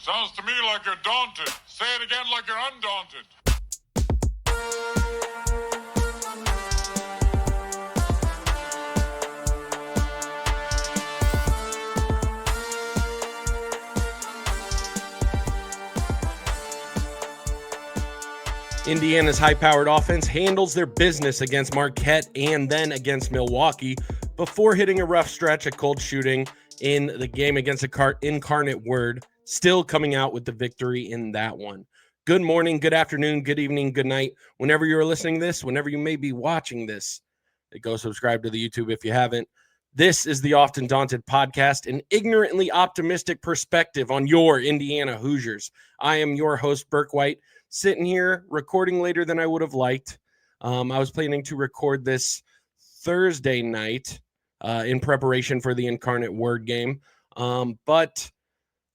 Sounds to me like you're daunted. Say it again like you're undaunted. Indiana's high-powered offense handles their business against Marquette and then against Milwaukee before hitting a rough stretch of cold shooting in the game against the Incarnate Word, still coming out with the victory in that one. Good morning, good afternoon, good evening, good night. Whenever you're listening to this, whenever you may be watching this, go subscribe to the YouTube if you haven't. This is the Often Daunted Podcast, an ignorantly optimistic perspective on your Indiana Hoosiers. I am your host, Burke White, sitting here recording later than I would have liked. I was planning to record this Thursday night in preparation for the Incarnate Word game. But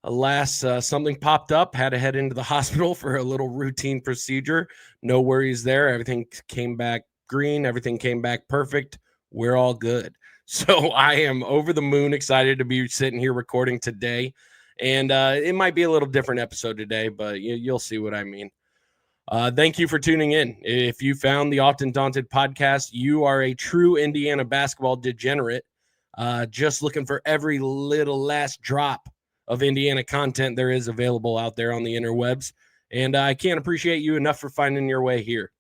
alas, something popped up, had to head into the hospital for a little routine procedure. No worries there. Everything came back green. Everything came back perfect. We're all good. So I am over the moon excited to be sitting here recording today. And it might be a little different episode today, but you'll see what I mean. Thank you for tuning in. If you found the Often Daunted Podcast, you are a true Indiana basketball degenerate, just looking for every little last drop of Indiana content there is available out there on the interwebs. And I can't appreciate you enough for finding your way here.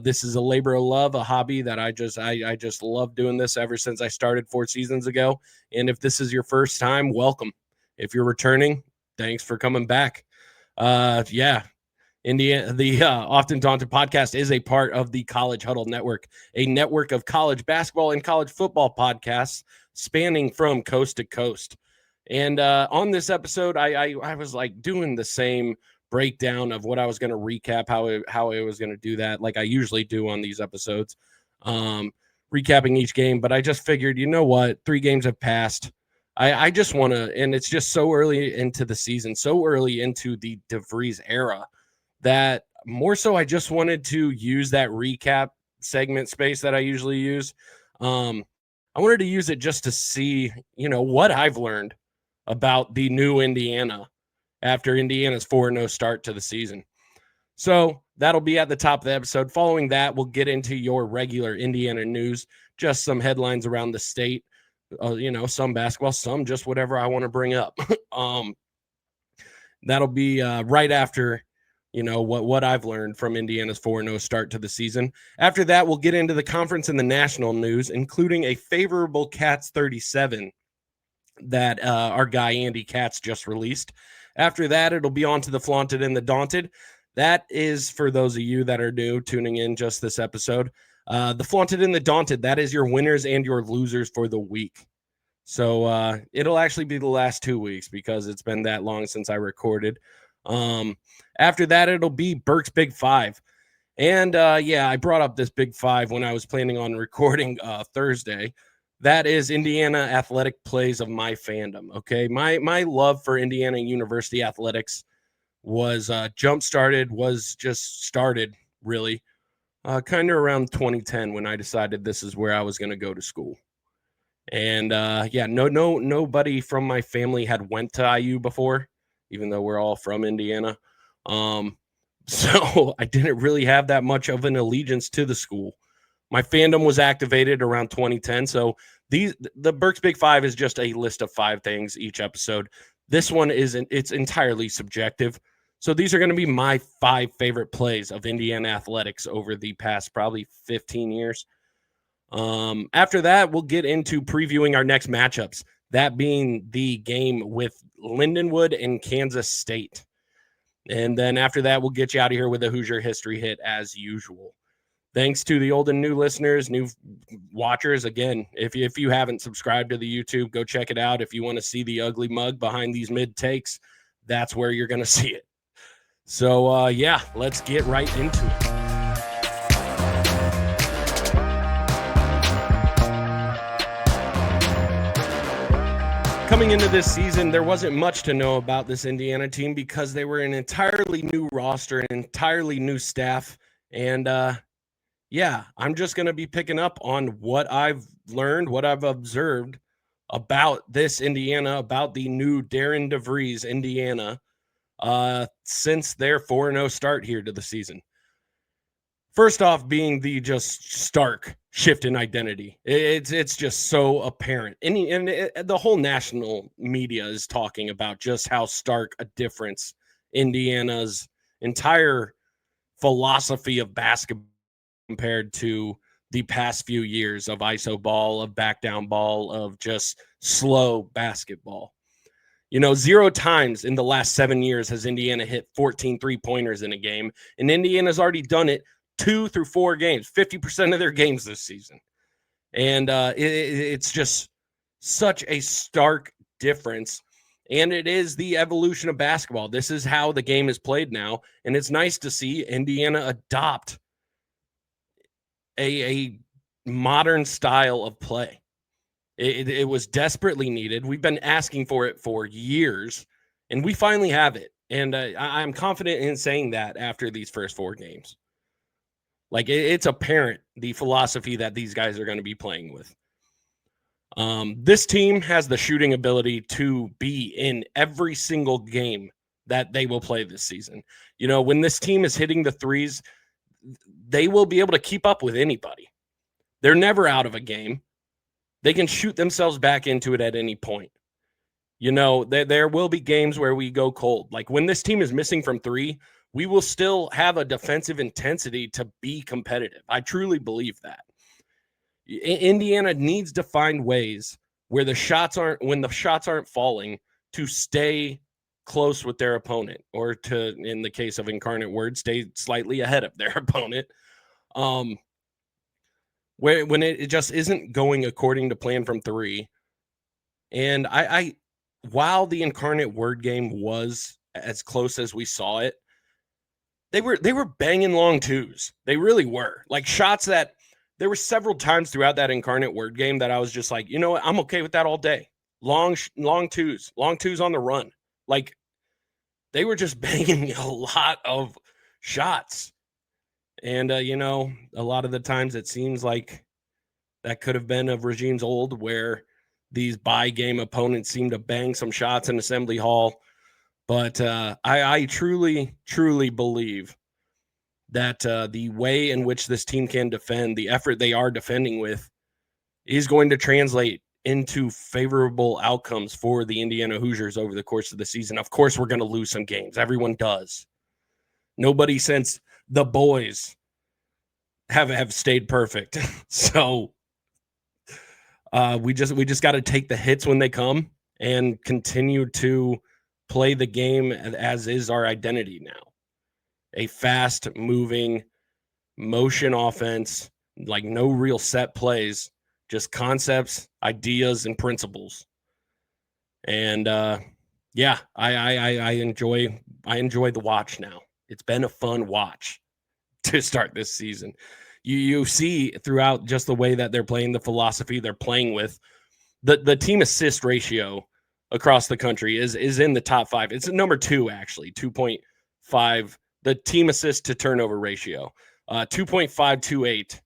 This is a labor of love, a hobby that I just love doing this ever since I started 4 seasons ago. And if this is your first time, welcome. If you're returning, thanks for coming back. Indiana, the Often Daunted Podcast is a part of the College Huddle Network, a network of college basketball and college football podcasts spanning from coast to coast. And on this episode, I was like doing the same breakdown of what I was going to recap, how I was going to do that, like I usually do on these episodes, recapping each game. But I just figured, you know what, 3 games have passed. I just want to, and it's just so early into the season, so early into the DeVries era, that more so I just wanted to use that recap segment space that I usually use. I wanted to use it just to see, what I've learned about the new Indiana after Indiana's 4-0 start to the season. So that'll be at the top of the episode. Following that, we'll get into your regular Indiana news, just some headlines around the state, some basketball, some just whatever I want to bring up. That'll be right after what I've learned from Indiana's 4-0 start to the season. After that, we'll get into the conference and the national news, including a favorable Cats 37 that our guy Andy Katz just released. After that, it'll be on to the Flaunted and the Daunted. That is for those of you that are new tuning in just this episode. The Flaunted and the Daunted, that is your winners and your losers for the week. So it'll actually be the last 2 weeks because it's been that long since I recorded. After that, it'll be Burke's Big Five. And I brought up this Big Five when I was planning on recording Thursday. That is Indiana athletic plays of my fandom. Okay. My love for Indiana University athletics was started really kind of around 2010 when I decided this is where I was going to go to school. And nobody from my family had went to IU before, even though we're all from Indiana. So I didn't really have that much of an allegiance to the school. My fandom was activated around 2010. So the Burke's Big Five is just a list of 5 things each episode. This one it's entirely subjective. So these are going to be my 5 favorite plays of Indiana athletics over the past probably 15 years. After that, we'll get into previewing our next matchups. That being the game with Lindenwood and Kansas State. And then after that, we'll get you out of here with a Hoosier History Hit as usual. Thanks to the old and new listeners, new watchers. Again, if you haven't subscribed to the YouTube, go check it out. If you want to see the ugly mug behind these mid takes, that's where you're going to see it. So, let's get right into it. Coming into this season, there wasn't much to know about this Indiana team because they were an entirely new roster, an entirely new staff. And, I'm just going to be picking up on what I've learned, what I've observed about this Indiana, about the new Darian DeVries Indiana since their 4-0 start here to the season. First off, being the just stark shift in identity. It's just so apparent. And the whole national media is talking about just how stark a difference Indiana's entire philosophy of basketball compared to the past few years of iso ball, of back down ball, of just slow basketball. 0 times in the last 7 years has Indiana hit 14 3-pointers in a game, and Indiana's already done it 2 through 4 games, 50% of their games this season. And it's just such a stark difference. And it is the evolution of basketball. This is how the game is played now. And it's nice to see Indiana adopt a modern style of play. It was desperately needed. We've been asking for it for years, and we finally have it. And I'm confident in saying that after these first 4 games. Like, it's apparent the philosophy that these guys are going to be playing with. This team has the shooting ability to be in every single game that they will play this season. When this team is hitting the threes, they will be able to keep up with anybody. They're never out of a game. They can shoot themselves back into it at any point. There will be games where we go cold. Like, when this team is missing from 3, we will still have a defensive intensity to be competitive. I truly believe that. Indiana needs to find ways where when the shots aren't falling, to stay close with their opponent, or to, in the case of Incarnate Word, stay slightly ahead of their opponent. When it just isn't going according to plan from 3. And I while the Incarnate Word game was as close as we saw it, they were banging long twos. They really were. Like, shots that there were several times throughout that Incarnate Word game that I was just like, you know what, I'm okay with that all day. Long twos on the run. Like, they were just banging a lot of shots. And, a lot of the times it seems like that could have been of regimes old, where these by-game opponents seem to bang some shots in Assembly Hall. But I truly, truly believe that the way in which this team can defend, the effort they are defending with, is going to translate into favorable outcomes for the Indiana Hoosiers over the course of the season. Of course, we're going to lose some games. Everyone does. Nobody since the boys have stayed perfect. So we just got to take the hits when they come and continue to play the game as is our identity now. A fast-moving motion offense, like no real set plays, just concepts, ideas, and principles. And I enjoy the watch now. It's been a fun watch to start this season. You see throughout just the way that they're playing, the philosophy they're playing with, the team assist ratio across the country is in the top 5. It's number 2, actually, 2.5. The team assist to turnover ratio, 2.528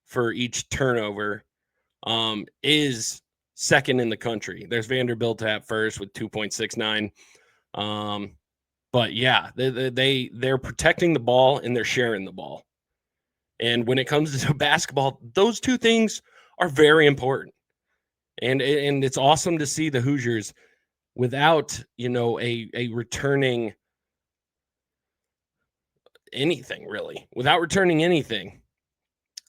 for each turnover, is second in the country. There's Vanderbilt at first with 2.69. But yeah, they're protecting the ball and they're sharing the ball. And when it comes to basketball, those two things are very important. And it's awesome to see the Hoosiers without, a returning anything, really. Without returning anything,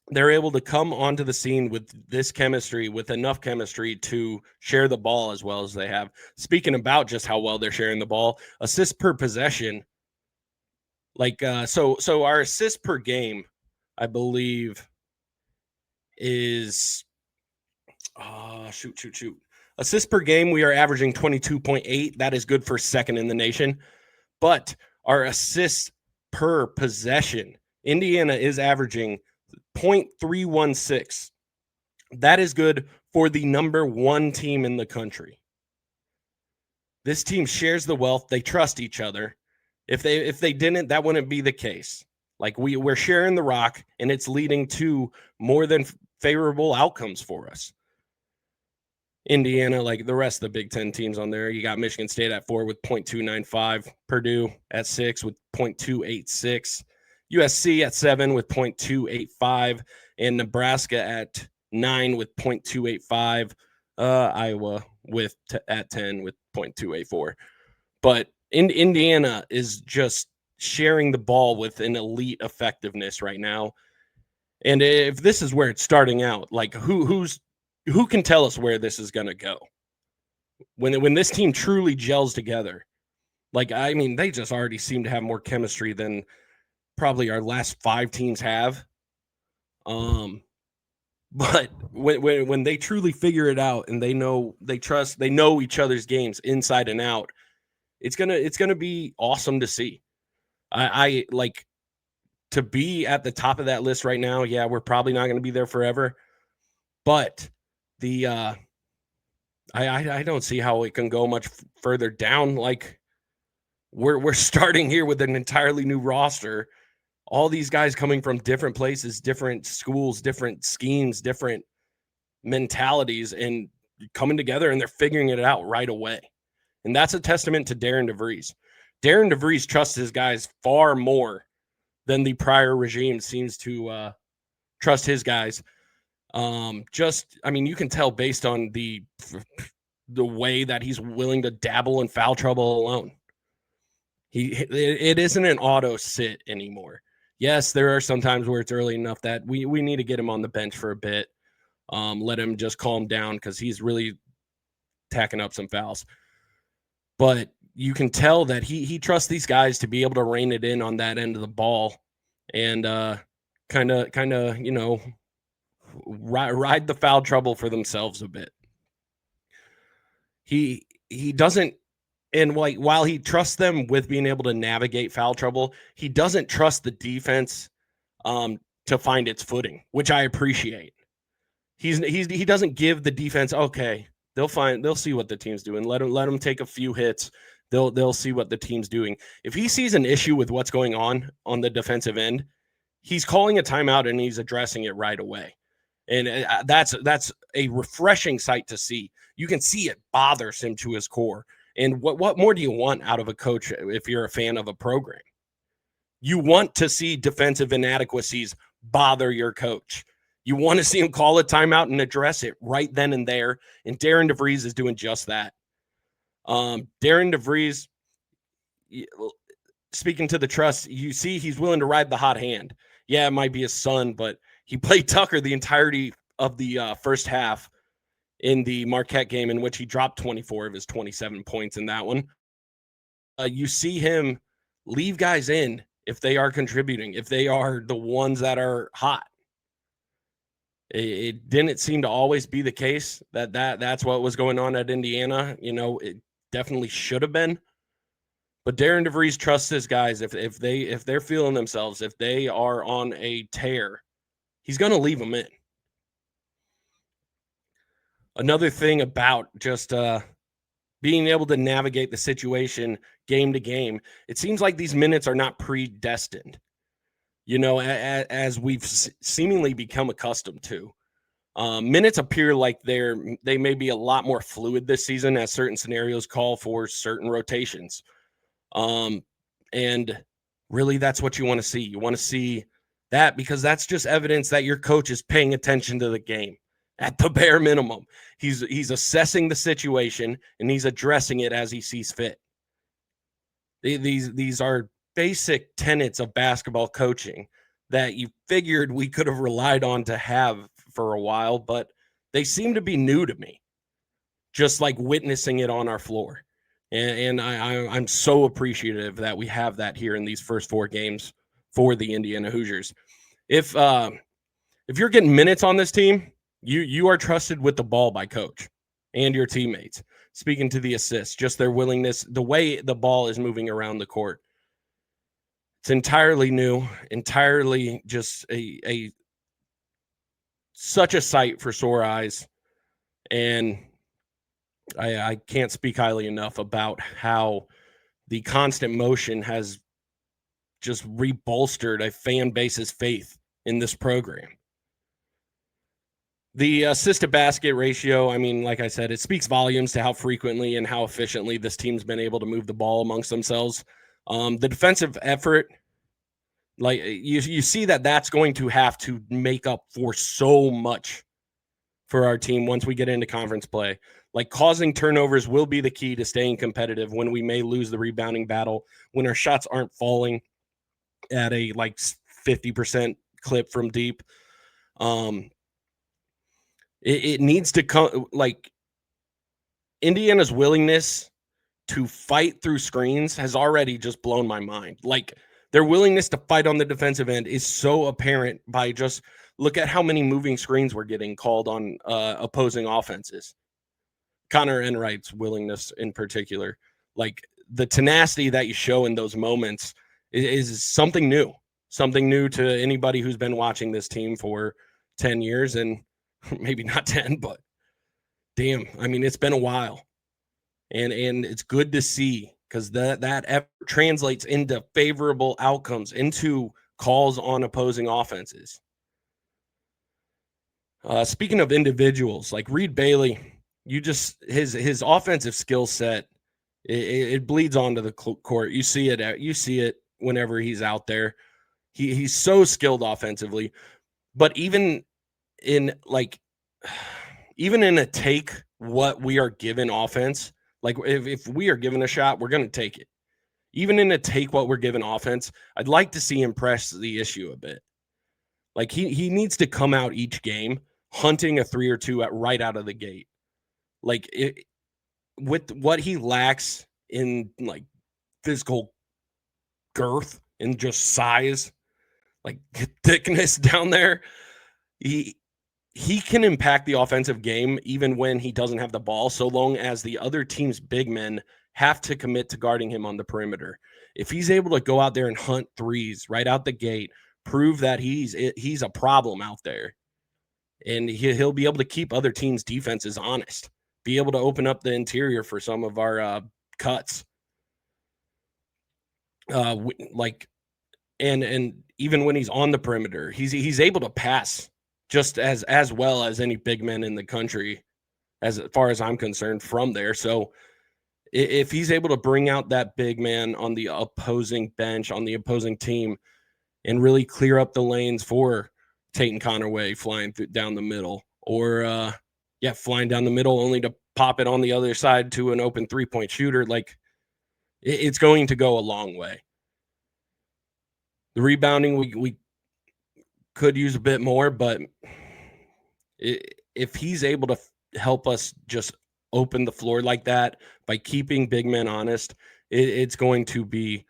they're able to come onto the scene with this chemistry, with enough chemistry to share the ball as well as they have. Speaking about just how well they're sharing the ball, assists per possession, so our assists per game, I believe, is assists per game, we are averaging 22.8. That is good for second in the nation. But our assists per possession, Indiana is averaging 0.316. That is good for the number 1 team in the country. This team shares the wealth. They trust each other. If they didn't, that wouldn't be the case. Like, we're sharing the rock, and it's leading to more than favorable outcomes for us. Indiana, like the rest of the Big Ten teams on there. You got Michigan State at 4 with 0.295, Purdue at 6 with 0.286, USC at 7 with 0.285, and Nebraska at 9 with 0.285, Iowa at 10 with 0.284. But Indiana is just sharing the ball with an elite effectiveness right now. And if this is where it's starting out, like who can tell us where this is going to go? When this team truly gels together, like, I mean, they just already seem to have more chemistry than probably our last 5 teams have. But when they truly figure it out and they know each other's games inside and out, it's gonna be awesome to see. I like to be at the top of that list right now. Yeah, we're probably not going to be there forever, but I don't see how it can go much further down. Like we're starting here with an entirely new roster. All these guys coming from different places, different schools, different schemes, different mentalities, and coming together, and they're figuring it out right away. And that's a testament to Darian DeVries. Darian DeVries trusts his guys far more than the prior regime seems to trust his guys. I mean, you can tell based on the way that he's willing to dabble in foul trouble alone. It isn't an auto sit anymore. Yes, there are some times where it's early enough that we need to get him on the bench for a bit. Let him just calm down because he's really tacking up some fouls. But you can tell that he trusts these guys to be able to rein it in on that end of the ball and kind of, you know, ride the foul trouble for themselves a bit. He doesn't, and like while he trusts them with being able to navigate foul trouble, he doesn't trust the defense to find its footing, which I appreciate. He doesn't give the defense, okay, they'll see what the team's doing. Let them take a few hits. They'll see what the team's doing. If he sees an issue with what's going on the defensive end, he's calling a timeout and he's addressing it right away. And that's a refreshing sight to see. You can see it bothers him to his core. And what more do you want out of a coach if you're a fan of a program? You want to see defensive inadequacies bother your coach. You want to see him call a timeout and address it right then and there. And Darian DeVries is doing just that. Darian DeVries, speaking to the trust, you see he's willing to ride the hot hand. Yeah, it might be his son, but he played Tucker the entirety of the first half in the Marquette game, in which he dropped 24 of his 27 points in that one. You see him leave guys in if they are contributing, if they are the ones that are hot. It didn't seem to always be the case that's what was going on at Indiana. You know, it definitely should have been. But Darian DeVries trusts his guys. If they're feeling themselves, if they are on a tear, he's going to leave them in. Another thing about just being able to navigate the situation game to game, it seems like these minutes are not predestined, you know, as we've seemingly become accustomed to. Minutes appear like they may be a lot more fluid this season as certain scenarios call for certain rotations. And really that's what you want to see. You want to see that because that's just evidence that your coach is paying attention to the game. At the bare minimum, he's assessing the situation and he's addressing it as he sees fit. These are basic tenets of basketball coaching that you figured we could have relied on to have for a while, but they seem to be new to me, just like witnessing it on our floor. And I'm so appreciative that we have that here in these first 4 games for the Indiana Hoosiers. If you're getting minutes on this team, you are trusted with the ball by coach and your teammates. Speaking to the assists, just their willingness, the way the ball is moving around the court. It's entirely new, entirely just such a sight for sore eyes. And I can't speak highly enough about how the constant motion has just rebolstered a fan base's faith in this program. The assist to basket ratio, I mean, like I said, it speaks volumes to how frequently and how efficiently this team's been able to move the ball amongst themselves. The defensive effort, like you see that's going to have to make up for so much for our team once we get into conference play. Like causing turnovers will be the key to staying competitive when we may lose the rebounding battle, when our shots aren't falling at a like 50% clip from deep. It needs to come, like Indiana's willingness to fight through screens has already just blown my mind. Like their willingness to fight on the defensive end is so apparent by just look at how many moving screens we're getting called on opposing offenses. Connor Enright's willingness in particular, like the tenacity that you show in those moments is something new to anybody who's been watching this team for 10 years and maybe not 10, but damn, I mean, it's been a while. And it's good to see because that effort translates into favorable outcomes, into calls on opposing offenses. Speaking of individuals, like Reed Bailey, his offensive skill set, it bleeds onto the court. You see it whenever he's out there. He's so skilled offensively, but even in a take what we are given offense, like if we are given a shot, we're going to take it. Even in a take what we're given offense, I'd like to see him press the issue a bit. Like he needs to come out each game hunting a 3 or 2 right out of the gate. Like with what he lacks in like physical girth and just size, like thickness down there, he can impact the offensive game even when he doesn't have the ball, so long as the other team's big men have to commit to guarding him on the perimeter. If he's able to go out there and hunt threes right out the gate, prove that he's a problem out there, and he'll be able to keep other teams' defenses honest, be able to open up the interior for some of our cuts. And even when he's on the perimeter, he's able to pass just as well as any big men in the country, as far as I'm concerned, from there. So if he's able to bring out that big man on the opposing bench, on the opposing team, and really clear up the lanes for Tate and Conaway flying down the middle, or flying down the middle only to pop it on the other side to an open 3-point shooter, like it's going to go a long way. The rebounding, we could use a bit more, but if he's able to help us just open the floor like that by keeping big men honest, it's going to be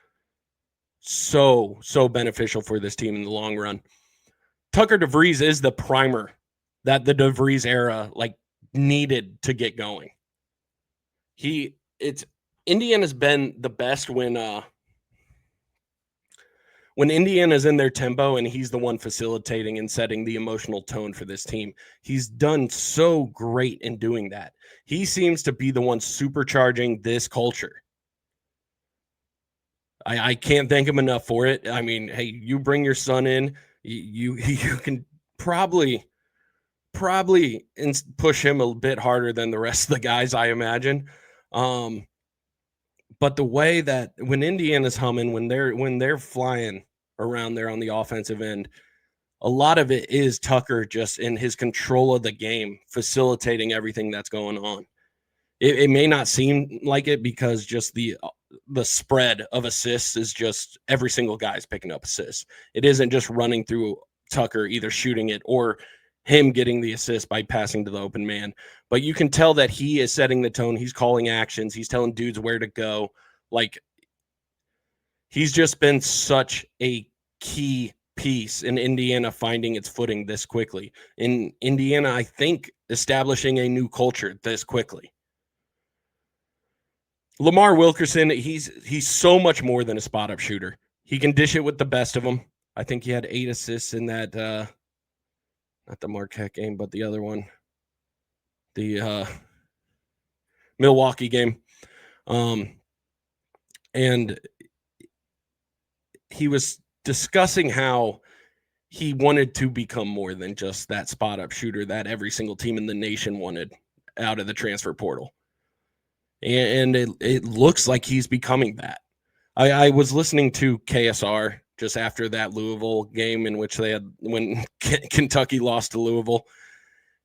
so beneficial for this team in the long run. Tucker DeVries is the primer that the DeVries era like needed to get going. Indiana's been the best when Indiana's in their tempo and he's the one facilitating and setting the emotional tone for this team. He's done so great in doing that. He seems to be the one supercharging this culture. I can't thank him enough for it. I mean, hey, you bring your son in, you can probably push him a bit harder than the rest of the guys, I imagine. But the way that when Indiana's humming, when they're flying around there on the offensive end, a lot of it is Tucker just in his control of the game, facilitating everything that's going on. It may not seem like it because just the spread of assists is just every single guy's picking up assists. It isn't just running through Tucker, either shooting it or him getting the assist by passing to the open man. But you can tell that he is setting the tone. He's calling actions. He's telling dudes where to go. Like, he's just been such a key piece in Indiana finding its footing this quickly. In Indiana, I think, establishing a new culture this quickly. Lamar Wilkerson, he's so much more than a spot-up shooter. He can dish it with the best of them. I think he had 8 assists in that not the Marquette game, but the other one, the Milwaukee game. And he was discussing how he wanted to become more than just that spot up shooter that every single team in the nation wanted out of the transfer portal. And it looks like he's becoming that. I was listening to KSR just after that Louisville game in which they had when Kentucky lost to Louisville,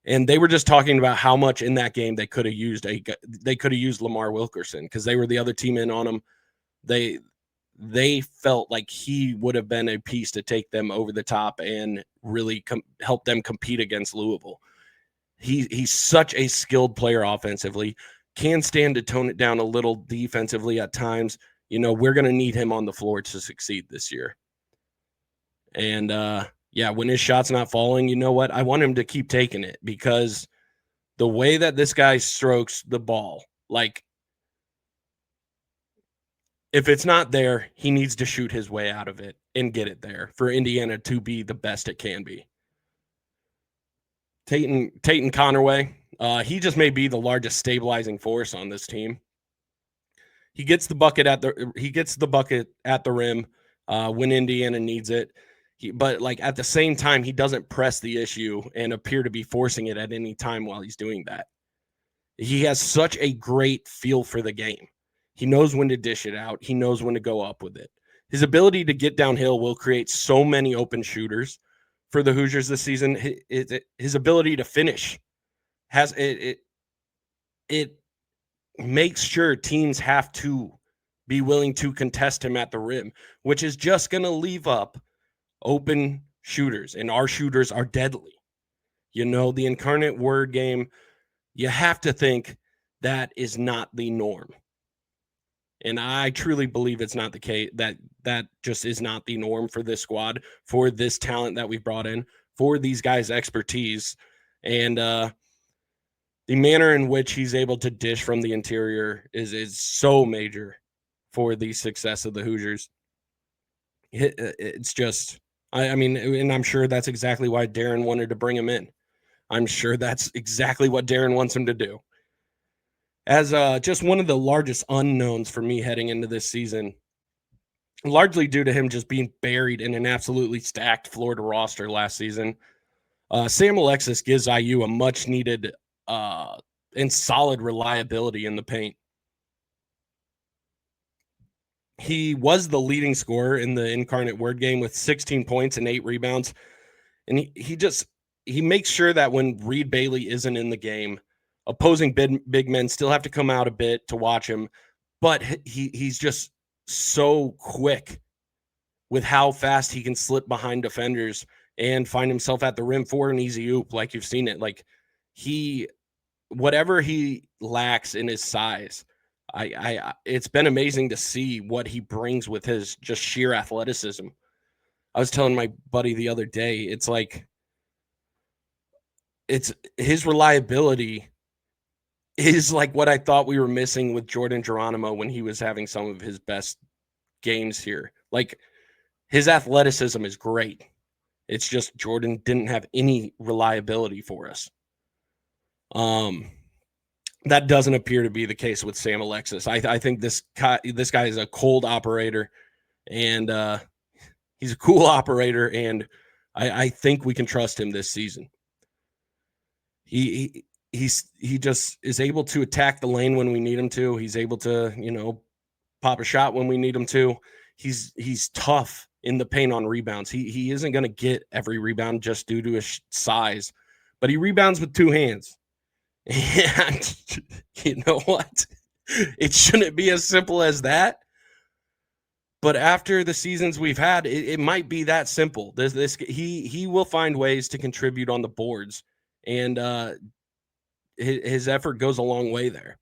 and they were just talking about how much in that game they could have used Lamar Wilkerson because they were the other team in on him. They felt like he would have been a piece to take them over the top and really help them compete against Louisville. He's such a skilled player offensively, can stand to tone it down a little defensively at times. We're going to need him on the floor to succeed this year. And, when his shot's not falling, you know what? I want him to keep taking it because the way that this guy strokes the ball, like, if it's not there, he needs to shoot his way out of it and get it there for Indiana to be the best it can be. Tayton Connerway, he just may be the largest stabilizing force on this team. He gets the bucket at the rim when Indiana needs it. But at the same time, he doesn't press the issue and appear to be forcing it at any time while he's doing that. He has such a great feel for the game. He knows when to dish it out. He knows when to go up with it. His ability to get downhill will create so many open shooters for the Hoosiers this season. His ability to finish has it makes sure teams have to be willing to contest him at the rim, which is just going to leave up open shooters, and our shooters are deadly. The incarnate word game, you have to think that is not the norm. And I truly believe it's not the case, that just is not the norm for this squad, for this talent that we've brought in, for these guys' expertise. And the manner in which he's able to dish from the interior is so major for the success of the Hoosiers. It's just, I mean, and I'm sure that's exactly why Darren wanted to bring him in. I'm sure that's exactly what Darren wants him to do. As just one of the largest unknowns for me heading into this season, largely due to him just being buried in an absolutely stacked Florida roster last season, Sam Alexis gives IU a much-needed and solid reliability in the paint. He was the leading scorer in the incarnate word game with 16 points and 8 rebounds. And he makes sure that when Reed Bailey isn't in the game, opposing big men still have to come out a bit to watch him. But he's just so quick with how fast he can slip behind defenders and find himself at the rim for an easy oop, like you've seen it. Like whatever he lacks in his size, it's been amazing to see what he brings with his just sheer athleticism. I was telling my buddy the other day, it's his reliability is like what I thought we were missing with Jordan Geronimo when he was having some of his best games here. Like, his athleticism is great. It's just Jordan didn't have any reliability for us. That doesn't appear to be the case with Sam Alexis. I think this guy is a cold operator, and he's a cool operator, and I think we can trust him this season. He just is able to attack the lane when we need him to. He's able to, pop a shot when we need him to. He's tough in the paint on rebounds. He isn't going to get every rebound just due to his size, but he rebounds with 2 hands. And you know what? It shouldn't be as simple as that. But after the seasons we've had, it might be that simple. He will find ways to contribute on the boards, and his effort goes a long way there.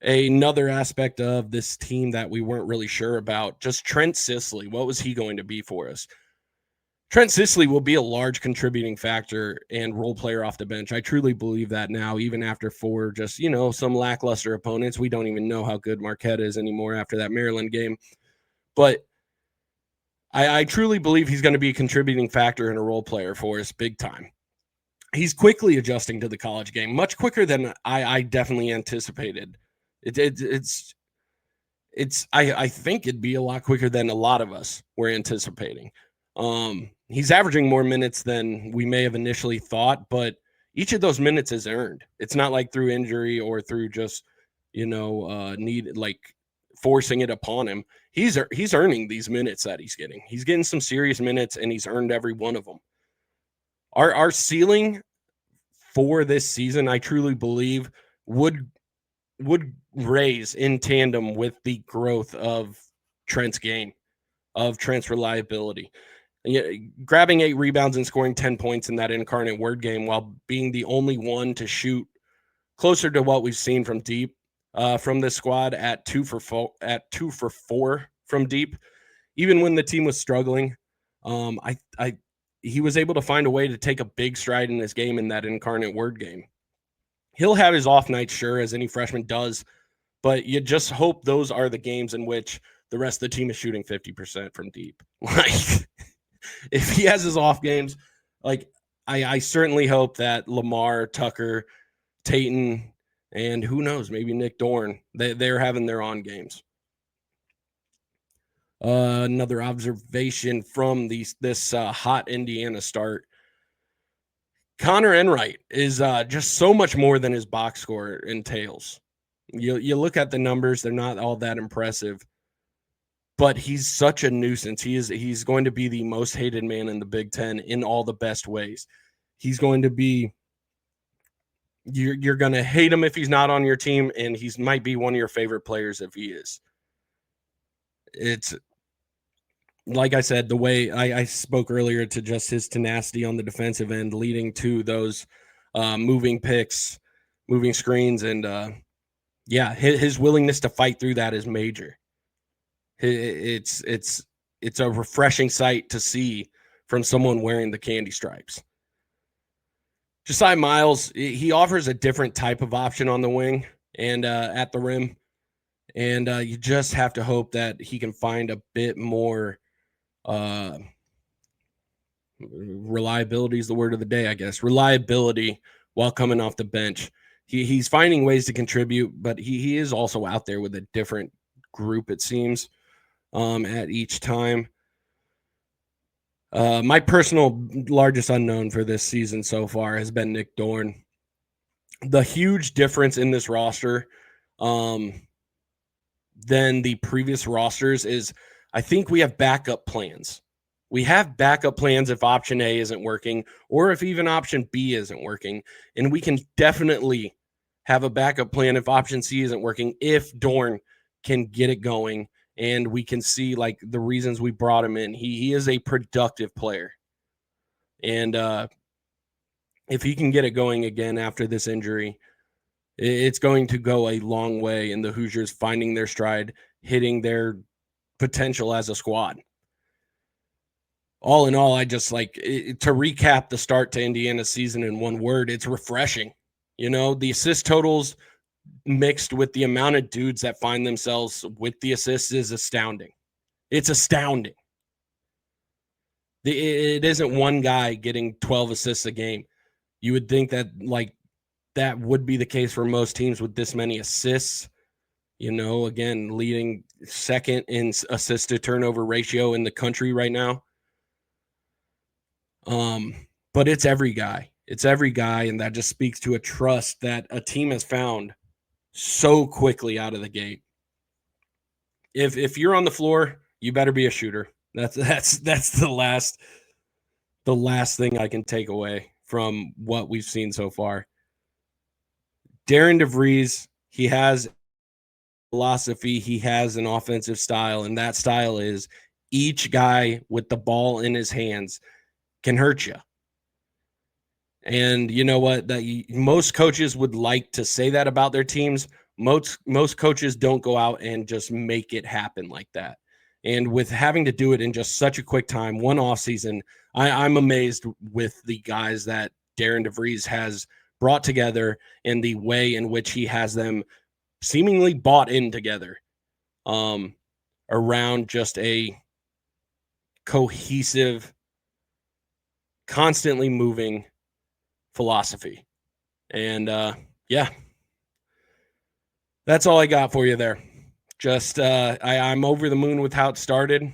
Another aspect of this team that we weren't really sure about, just Trent Sisley. What was he going to be for us? Trent Sisley will be a large contributing factor and role player off the bench. I truly believe that now, even after 4 just, some lackluster opponents. We don't even know how good Marquette is anymore after that Maryland game. But I truly believe he's going to be a contributing factor and a role player for us big time. He's quickly adjusting to the college game, much quicker than I definitely anticipated. I think it'd be a lot quicker than a lot of us were anticipating. He's averaging more minutes than we may have initially thought, but each of those minutes is earned. It's not like through injury or through just, need like forcing it upon him. He's earning these minutes that he's getting. He's getting some serious minutes, and he's earned every one of them. Our ceiling for this season, I truly believe, would raise in tandem with the growth of Trent's game, of Trent's reliability. Grabbing 8 rebounds and scoring 10 points in that Incarnate Word game while being the only one to shoot closer to what we've seen from deep from this squad at 2 for 4 from deep. Even when the team was struggling, he was able to find a way to take a big stride in his game in that Incarnate Word game. He'll have his off nights, sure, as any freshman does, but you just hope those are the games in which the rest of the team is shooting 50% from deep. Like, if he has his off games, like I certainly hope that Lamar, Tucker, Tayton, and who knows, maybe Nick Dorn, they're having their on games. Another observation from this hot Indiana start. Connor Enright is just so much more than his box score entails. You look at the numbers, they're not all that impressive, but he's such a nuisance. He's going to be the most hated man in the Big Ten in all the best ways. He's going to be, you're going to hate him if he's not on your team, and he might be one of your favorite players if he is. It's, like I said, the way I spoke earlier to just his tenacity on the defensive end, leading to those moving picks, moving screens, and his willingness to fight through that is major. It's a refreshing sight to see from someone wearing the candy stripes. Josiah Miles, he offers a different type of option on the wing and at the rim, and you just have to hope that he can find a bit more. Reliability is the word of the day, I guess. Reliability while coming off the bench. He's finding ways to contribute, but he is also out there with a different group, it seems, at each time. My personal largest unknown for this season so far has been Nick Dorn. The huge difference in this roster than the previous rosters is I think we have backup plans. We have backup plans if option A isn't working or if even option B isn't working. And we can definitely have a backup plan if option C isn't working, if Dorn can get it going. And we can see like the reasons we brought him in. He is a productive player. And if he can get it going again after this injury, it's going to go a long way in the Hoosiers finding their stride, hitting their potential as a squad. All in all, I just like to recap the start to Indiana's season in one word. It's refreshing. You know, the assist totals mixed with the amount of dudes that find themselves with the assists is astounding. It's astounding. It isn't one guy getting 12 assists a game. You would think that like that would be the case for most teams with this many assists. You know, again, leading second in assist to turnover ratio in the country right now. But it's every guy. It's every guy, and that just speaks to a trust that a team has found so quickly out of the gate. If you're on the floor, you better be a shooter. That's the last thing I can take away from what we've seen so far. Darian DeVries, he has philosophy, he has an offensive style, and that style is each guy with the ball in his hands can hurt you. And you know what? Most coaches would like to say that about their teams. Most coaches don't go out and just make it happen like that. And with having to do it in just such a quick time, one offseason, I'm amazed with the guys that Darian DeVries has brought together and the way in which he has them seemingly bought in together around just a cohesive, constantly moving philosophy. And that's all I got for you there. Just I'm over the moon with how it started.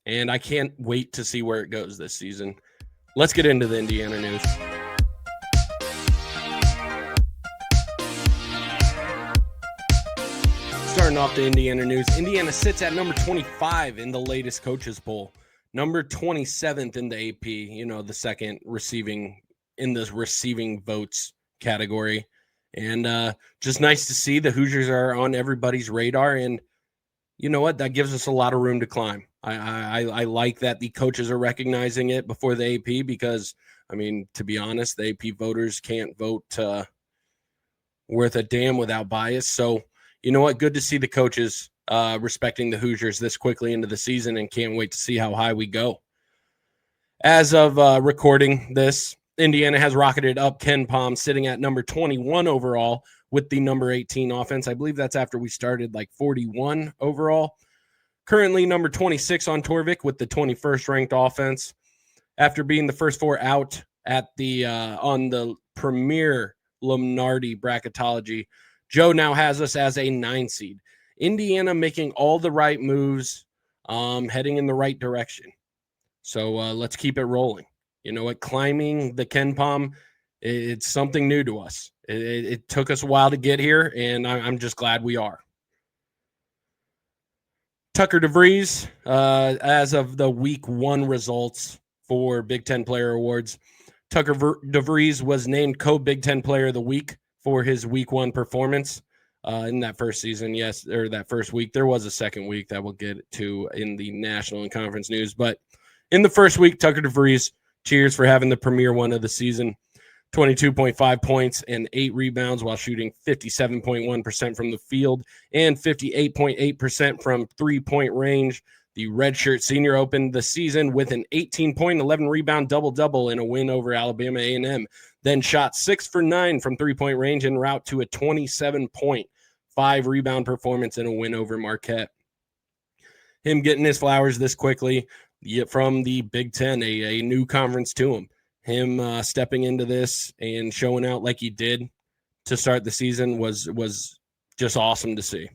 and I can't wait to see where it goes this season. Let's get into the Indiana news. Starting off the Indiana news, Indiana sits at number 25 in the latest coaches poll, number 27th in the AP, the second receiving votes category. And just nice to see the Hoosiers are on everybody's radar. And you know what? That gives us a lot of room to climb. I like that the coaches are recognizing it before the AP because, to be honest, the AP voters can't vote worth a damn without bias. So, you know what? Good to see the coaches respecting the Hoosiers this quickly into the season, and can't wait to see how high we go. As of recording this, Indiana has rocketed up Ken Pom, sitting at number 21 overall with the number 18 offense. I believe that's after we started 41 overall. Currently number 26 on Torvik with the 21st ranked offense. After being the first four out at the on the premier Lomnardi bracketology, Joe now has us as a 9 seed. Indiana making all the right moves, heading in the right direction. So let's keep it rolling. You know what? Climbing the Ken Pom, it's something new to us. It took us a while to get here, and I'm just glad we are. Tucker DeVries, as of the week 1 results for Big Ten Player Awards, Tucker DeVries was named co-Big Ten Player of the Week for his week 1 performance in that first season. Yes, or that first week. There was a second week that we'll get to in the national and conference news. But in the first week, Tucker DeVries, cheers for having the premier one of the season. 22.5 points and 8 rebounds while shooting 57.1% from the field and 58.8% from three-point range. The redshirt senior opened the season with an 18-point, 11-rebound double-double in a win over Alabama A&M, then shot 6 for 9 from three-point range en route to a 27-point, 5-rebound performance in a win over Marquette. Him getting his flowers this quickly from the Big Ten, a new conference to him. Him stepping into this and showing out like he did to start the season was just awesome to see.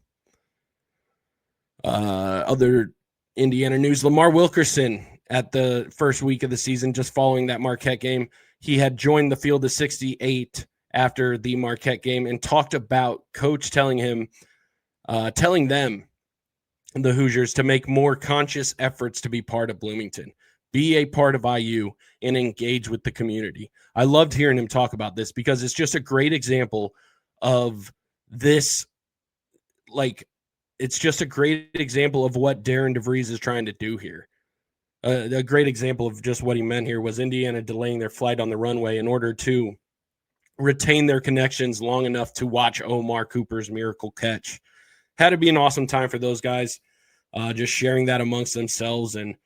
Other Indiana news, Lamar Wilkerson at the first week of the season, just following that Marquette game, he had joined the field of 68 after the Marquette game and talked about coach telling them, the Hoosiers, to make more conscious efforts to be part of Bloomington, be a part of IU, and engage with the community. I loved hearing him talk about this because it's just a great example of this. It's just a great example of what Darian DeVries is trying to do here. A great example of just what he meant here was Indiana delaying their flight on the runway in order to retain their connections long enough to watch Omar Cooper's miracle catch. Had to be an awesome time for those guys, just sharing that amongst themselves. And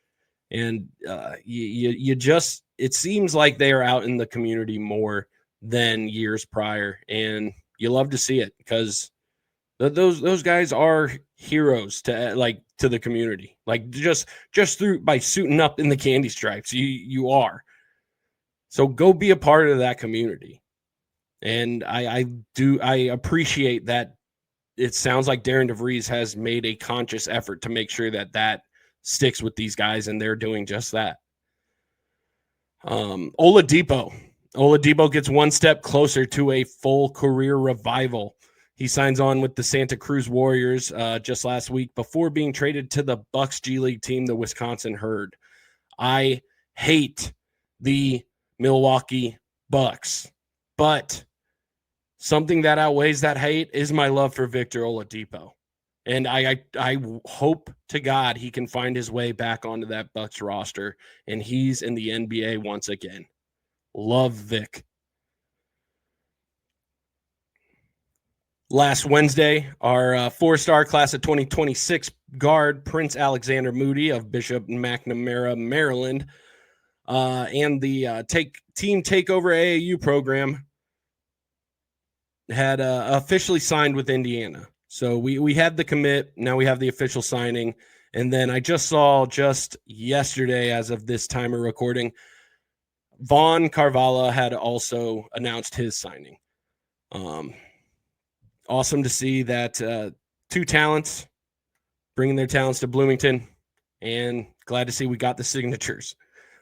you just, it seems like they are out in the community more than years prior. And you love to see it because those guys are heroes to the community. Just through by suiting up in the candy stripes, you are. So go be a part of that community. And I appreciate that. It sounds like Darian DeVries has made a conscious effort to make sure that sticks with these guys, and they're doing just that. Oladipo gets one step closer to a full career revival. He signs on with the Santa Cruz Warriors just last week before being traded to the Bucks G League team, the Wisconsin Herd. I hate the Milwaukee Bucks, but something that outweighs that hate is my love for Victor Oladipo. And I hope to God he can find his way back onto that Bucks roster, and he's in the NBA once again. Love Vic. Last Wednesday, our 4-star class of 2026 guard, Prince Alexander Moody of Bishop McNamara, Maryland, and the team takeover AAU program had officially signed with Indiana. So we had the commit. Now we have the official signing. And then I just saw yesterday, as of this time of recording, Vaughn Carvalho had also announced his signing. Awesome to see that two talents bringing their talents to Bloomington. and glad to see we got the signatures.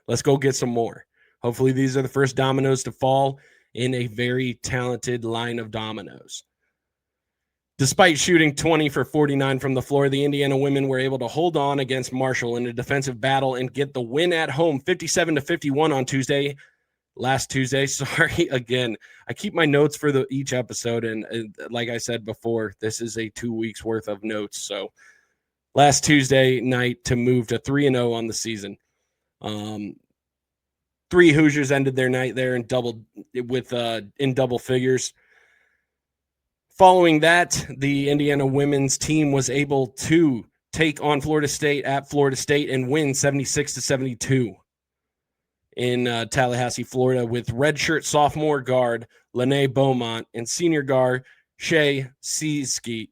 Let's go get some more. Hopefully these are the first dominoes to fall in a very talented line of dominoes. Despite shooting 20 for 49 from the floor, the Indiana women were able to hold on against Marshall in a defensive battle and get the win at home, 57-51 on last Tuesday. Sorry, again, I keep my notes for each episode, and like I said before, this is a 2 weeks worth of notes. So last Tuesday night to move to 3-0 on the season. 3 Hoosiers ended their night there in double figures. Following that, the Indiana women's team was able to take on Florida State at Florida State and win 76-72 in Tallahassee, Florida, with redshirt sophomore guard Lene Beaumont and senior guard Shea Cheesky,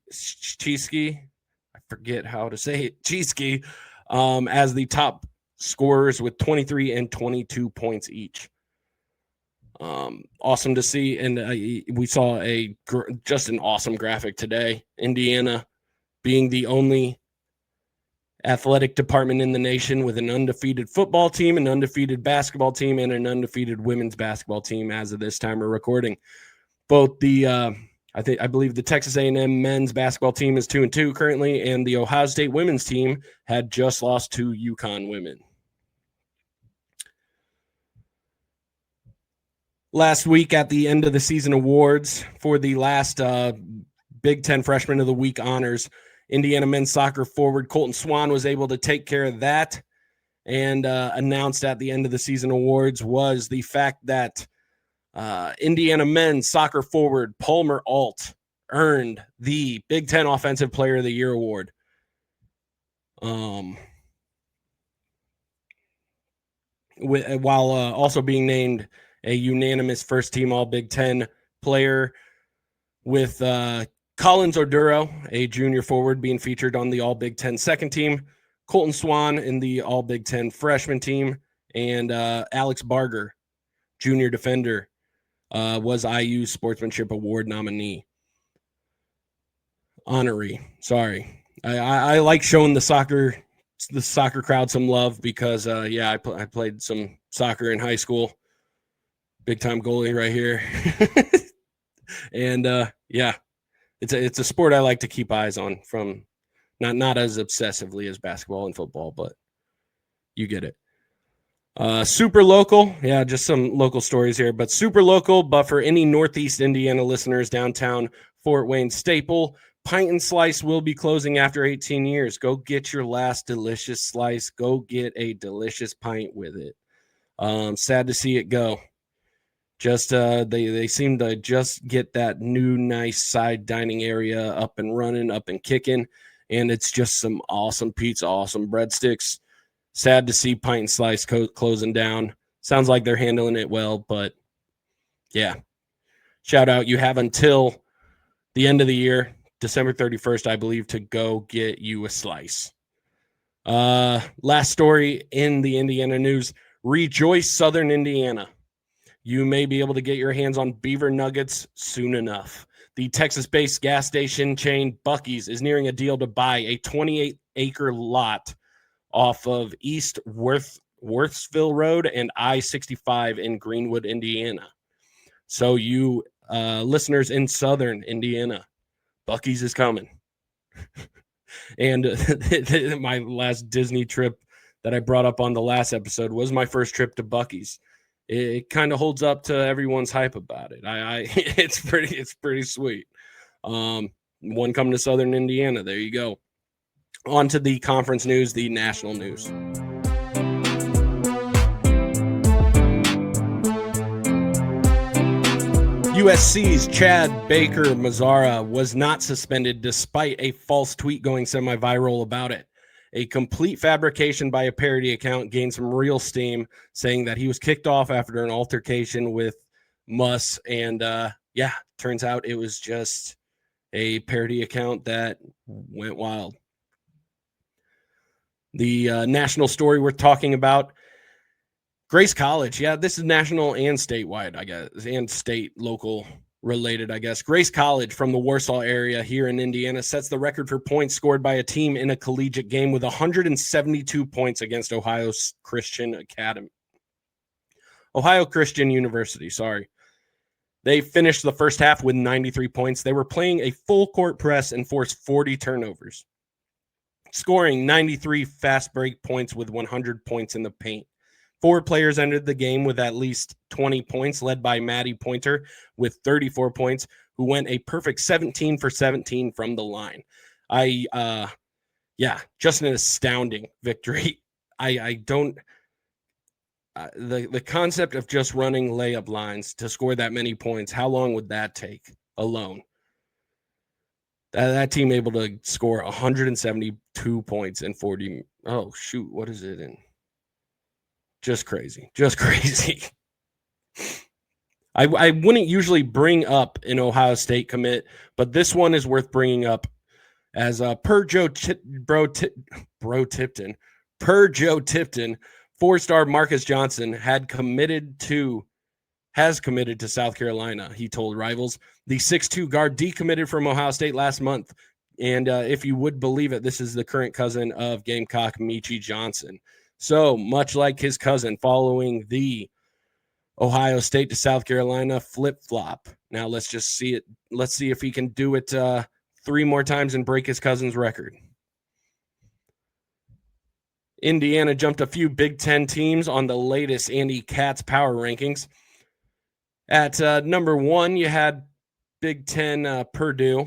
I forget how to say it, Cheesky, as the top scorers with 23 and 22 points each. Awesome to see, and we saw just an awesome graphic today. Indiana being the only athletic department in the nation with an undefeated football team, an undefeated basketball team, and an undefeated women's basketball team as of this time of recording. Both I believe the Texas A&M men's basketball team is 2-2 currently, and the Ohio State women's team had just lost to UConn women. Last week at the end of the season awards for the last Big Ten Freshman of the Week honors, Indiana men's soccer forward Colton Swan was able to take care of that, and announced at the end of the season awards was the fact that Indiana men's soccer forward Palmer Alt earned the Big Ten Offensive Player of the Year award. While also being named a unanimous first-team All-Big Ten player, with Collins Orduro, a junior forward, being featured on the All-Big Ten second team, Colton Swan in the All-Big Ten freshman team, and Alex Barger, junior defender, was IU's Sportsmanship Award honoree. Sorry. I like showing the soccer crowd some love because, I played some soccer in high school. Big time goalie right here. And it's a sport I like to keep eyes on, from not as obsessively as basketball and football, but you get it. Super local. Yeah, just some local stories here, but super local. But for any Northeast Indiana listeners, downtown Fort Wayne staple, Pint and Slice will be closing after 18 years. Go get your last delicious slice. Go get a delicious pint with it. Sad to see it go. Just they seem to just get that new nice side dining area up and running, up and kicking, and it's just some awesome pizza, awesome breadsticks. Sad to see Pint and Slice closing down. Sounds like they're handling it well, but yeah. Shout out. You have until the end of the year, December 31st, I believe, to go get you a slice. Last story in the Indiana news. Rejoice, Southern Indiana. You may be able to get your hands on beaver nuggets soon enough. The Texas-based gas station chain Buc-ee's is nearing a deal to buy a 28-acre lot off of East Worthsville Road and I-65 in Greenwood, Indiana. So you listeners in Southern Indiana, Buc-ee's is coming. And my last Disney trip that I brought up on the last episode was my first trip to Buc-ee's. It kind of holds up to everyone's hype about it. It's pretty sweet. One coming to Southern Indiana. There you go. On to the conference news, the national news. USC's Chad Baker Mazzara was not suspended despite a false tweet going semi-viral about it. A complete fabrication by a parody account gained some real steam, saying that he was kicked off after an altercation with Muss. And turns out it was just a parody account that went wild. The national story we're talking about, Grace College. Yeah, this is national and statewide, I guess, and state local related, I guess. Grace College from the Warsaw area here in Indiana sets the record for points scored by a team in a collegiate game with 172 points against Ohio Christian University, sorry. They finished the first half with 93 points. They were playing a full court press and forced 40 turnovers, scoring 93 fast break points with 100 points in the paint. 4 players entered the game with at least 20 points, led by Maddie Pointer with 34 points, who went a perfect 17 for 17 from the line. Just an astounding victory. The concept of just running layup lines to score that many points, how long would that take alone? That team able to score 172 points in 40. Oh, shoot. What is it in? Just crazy. I wouldn't usually bring up an Ohio State commit, but this one is worth bringing up as per Joe Tipton, 4-star Marcus Johnson has committed to South Carolina, he told Rivals. The 6'2 guard decommitted from Ohio State last month. And if you would believe it, this is the current cousin of Gamecock Michi Johnson. So much like his cousin, following the Ohio State to South Carolina flip-flop. Now let's just see it. Let's see if he can do it 3 more times and break his cousin's record. Indiana jumped a few Big Ten teams on the latest Andy Katz power rankings. At number 1, you had Big Ten Purdue,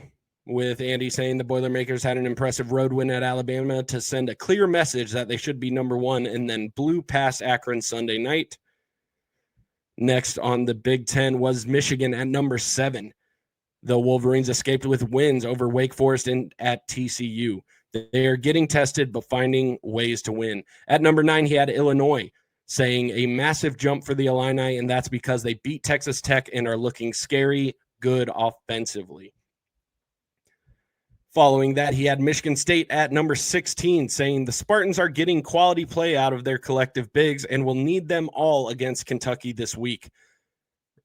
with Andy saying the Boilermakers had an impressive road win at Alabama to send a clear message that they should be number 1, and then blew past Akron Sunday night. Next on the Big Ten was Michigan at number 7. The Wolverines escaped with wins over Wake Forest and at TCU. They are getting tested, but finding ways to win. At number 9, he had Illinois, saying a massive jump for the Illini, and that's because they beat Texas Tech and are looking scary good offensively. Following that, he had Michigan State at number 16, saying the Spartans are getting quality play out of their collective bigs and will need them all against Kentucky this week.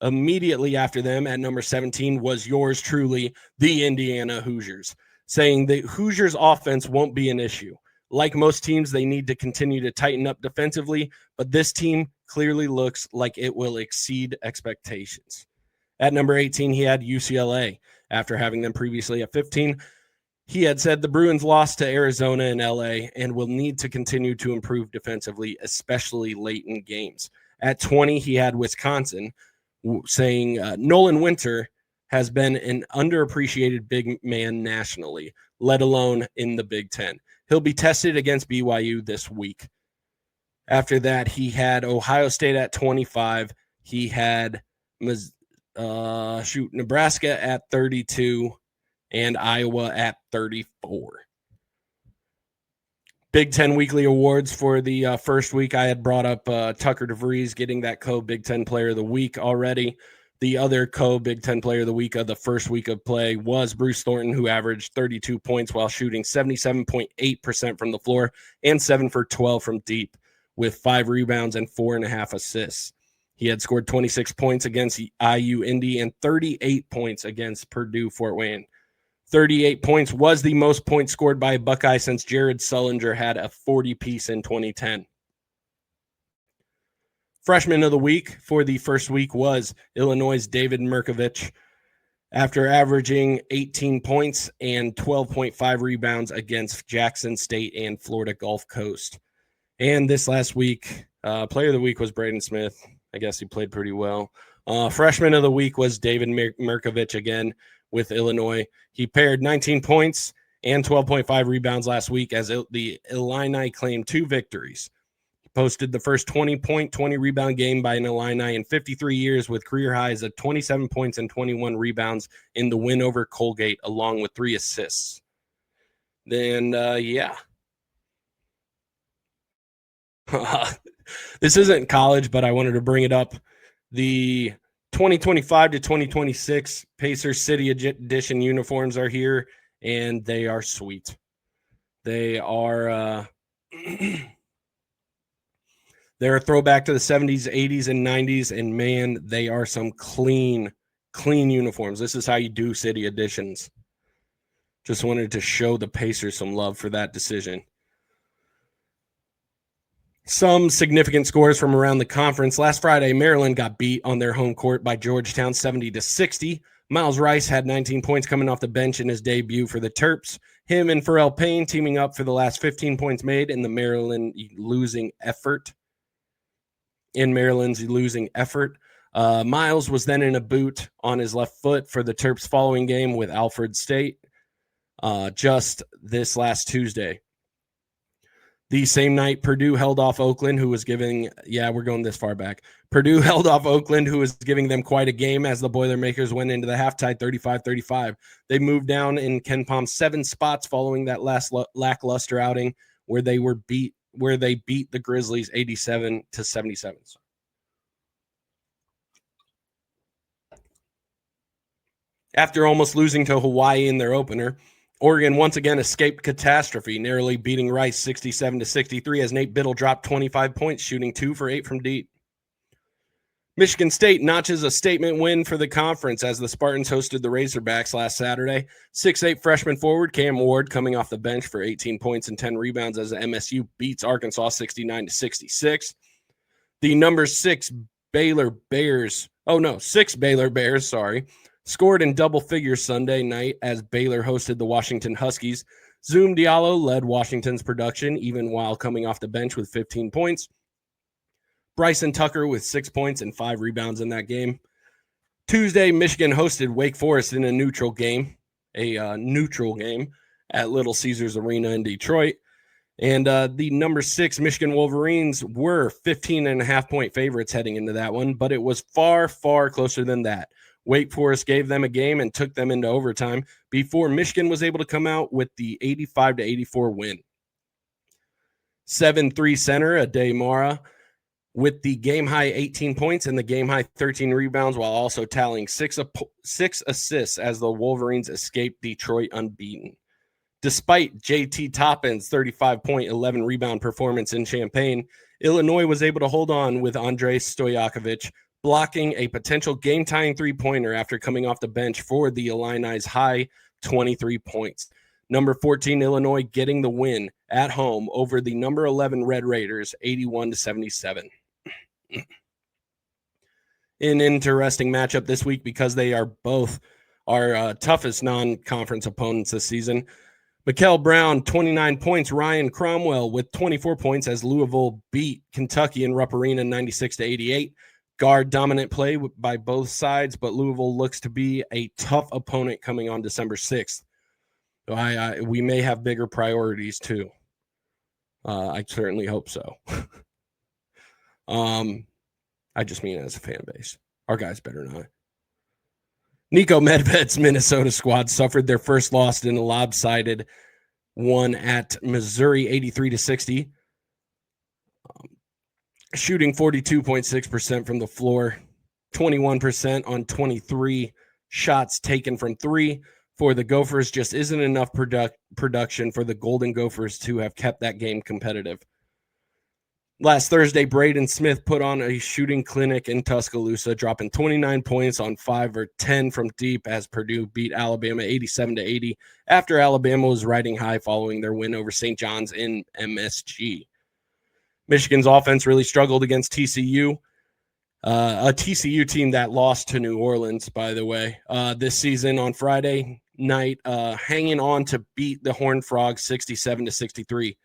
Immediately after them, at number 17, was yours truly, the Indiana Hoosiers, saying the Hoosiers' offense won't be an issue. Like most teams, they need to continue to tighten up defensively, but this team clearly looks like it will exceed expectations. At number 18, he had UCLA. After having them previously at 15, he had said the Bruins lost to Arizona and LA and will need to continue to improve defensively, especially late in games. At 20, he had Wisconsin, saying Nolan Winter has been an underappreciated big man nationally, let alone in the Big Ten. He'll be tested against BYU this week. After that, he had Ohio State at 25. He had Nebraska at 32 and Iowa at 34. Big Ten weekly awards for the first week. I had brought up Tucker DeVries getting that co-Big Ten Player of the Week already. The other co-Big Ten Player of the Week of the first week of play was Bruce Thornton, who averaged 32 points while shooting 77.8% from the floor and 7 for 12 from deep, with 5 rebounds and 4.5 assists. He had scored 26 points against IU Indy and 38 points against Purdue Fort Wayne. 38 points was the most points scored by a Buckeye since Jared Sullinger had a 40-piece in 2010. Freshman of the week for the first week was Illinois' David Mirkovich, after averaging 18 points and 12.5 rebounds against Jackson State and Florida Gulf Coast. And this last week, player of the week was Braden Smith. I guess he played pretty well. Freshman of the week was David Mirkovich again with Illinois. He paired 19 points and 12.5 rebounds last week as the Illini claimed 2 victories. He posted the first 20-point, 20-rebound game by an Illini in 53 years with career highs of 27 points and 21 rebounds in the win over Colgate, along with 3 assists. Then, this isn't college, but I wanted to bring it up. The 2025 to 2026 Pacers City Edition uniforms are here, and they are sweet. They are they're a throwback to the 70s, 80s, and 90s, and man, they are some clean clean uniforms. This is how you do city editions. Just wanted to show the Pacers some love for that decision. Some significant scores from around the conference. Last Friday, Maryland got beat on their home court by Georgetown 70-60. Miles Rice had 19 points coming off the bench in his debut for the Terps. Him and Pharrell Payne teaming up for the last 15 points made in Maryland's losing effort. Miles was then in a boot on his left foot for the Terps following game with Alfred State just this last Tuesday. The same night, Purdue held off Oakland, who was giving, we're going this far back. Purdue held off Oakland, who was giving them quite a game as the Boilermakers went into the half tied 35-35. They moved down in KenPom 7 spots following that last lackluster outing where they beat the Grizzlies 87-77. After almost losing to Hawaii in their opener, Oregon once again escaped catastrophe, narrowly beating Rice 67-63 as Nate Biddle dropped 25 points, shooting 2 for 8 from deep. Michigan State notches a statement win for the conference as the Spartans hosted the Razorbacks last Saturday. 6'8" freshman forward Cam Ward coming off the bench for 18 points and 10 rebounds as MSU beats Arkansas 69-66. The 6 Baylor Bears, scored in double figures Sunday night as Baylor hosted the Washington Huskies. Zoom Diallo led Washington's production even while coming off the bench with 15 points. Bryson Tucker with 6 points and 5 rebounds in that game. Tuesday, Michigan hosted Wake Forest in a neutral game at Little Caesars Arena in Detroit. And the 6 Michigan Wolverines were 15.5-point favorites heading into that one, but it was far, far closer than that. Wake Forest gave them a game and took them into overtime before Michigan was able to come out with the 85-84 win. 7-3 center Ade Mara with the game-high 18 points and the game-high 13 rebounds while also tallying 6 assists as the Wolverines escaped Detroit unbeaten. Despite JT Toppin's 35-point, 11-rebound performance in Champaign, Illinois was able to hold on with Andrei Stojakovic, blocking a potential game-tying three-pointer after coming off the bench for the Illini's high 23 points. 14 Illinois getting the win at home over the 11 Red Raiders, 81-77. An interesting matchup this week because they are both our toughest non-conference opponents this season. Mikal Brown, 29 points. Ryan Cromwell with 24 points as Louisville beat Kentucky in Rupp Arena 96-88. Guard dominant play by both sides, but Louisville looks to be a tough opponent coming on December 6th. We may have bigger priorities too. I certainly hope so. I just mean as a fan base. Our guys better not. Nico Medved's Minnesota squad suffered their first loss in a lopsided one at Missouri 83-60. Shooting 42.6% from the floor, 21% on 23 shots taken from 3 for the Gophers just isn't enough production for the Golden Gophers to have kept that game competitive. Last Thursday, Braden Smith put on a shooting clinic in Tuscaloosa, dropping 29 points on 5 or 10 from deep as Purdue beat Alabama 87-80 after Alabama was riding high following their win over St. John's in MSG. Michigan's offense really struggled against TCU, a TCU team that lost to New Orleans, by the way, this season on Friday night, hanging on to beat the Horned Frogs 67-63.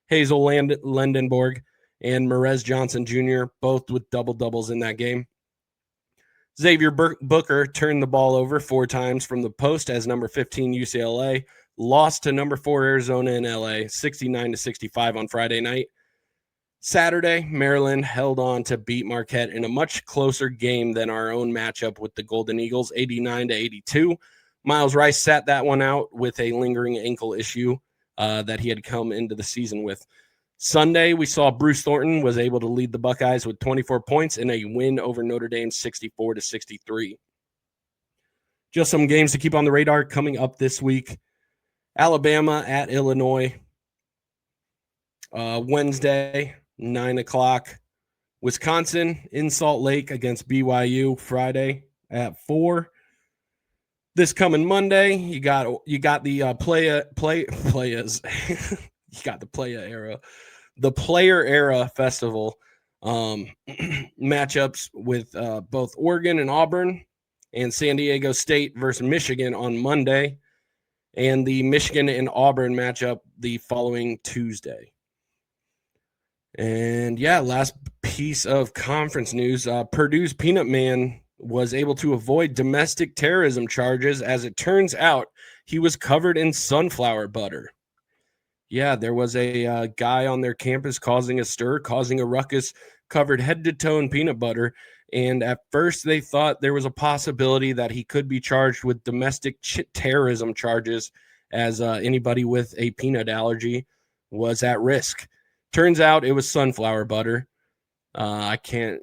Hazel Lindenwood and Merez Johnson Jr., both with double-doubles in that game. Xavier Booker turned the ball over 4 times from the post as number 15 UCLA lost to number 4 Arizona in LA 69-65 on Friday night. Saturday, Maryland held on to beat Marquette in a much closer game than our own matchup with the Golden Eagles, 89-82. Miles Rice sat that one out with a lingering ankle issue that he had come into the season with. Sunday, we saw Bruce Thornton was able to lead the Buckeyes with 24 points in a win over Notre Dame 64-63. Just some games to keep on the radar coming up this week. Alabama at Illinois. Wednesday, 9 o'clock. Wisconsin in Salt Lake against BYU Friday at 4. This coming Monday, you got the players. You got the player era festival matchups with both Oregon and Auburn, and San Diego State versus Michigan on Monday, and the Michigan and Auburn matchup the following Tuesday. And yeah, last piece of conference news, Purdue's Peanut Man was able to avoid domestic terrorism charges. As it turns out, he was covered in sunflower butter. Yeah, there was a guy on their campus causing a stir, causing a ruckus, covered head to toe in peanut butter. And at first they thought there was a possibility that he could be charged with domestic terrorism charges, as anybody with a peanut allergy was at risk. Turns out it was sunflower butter. I can't,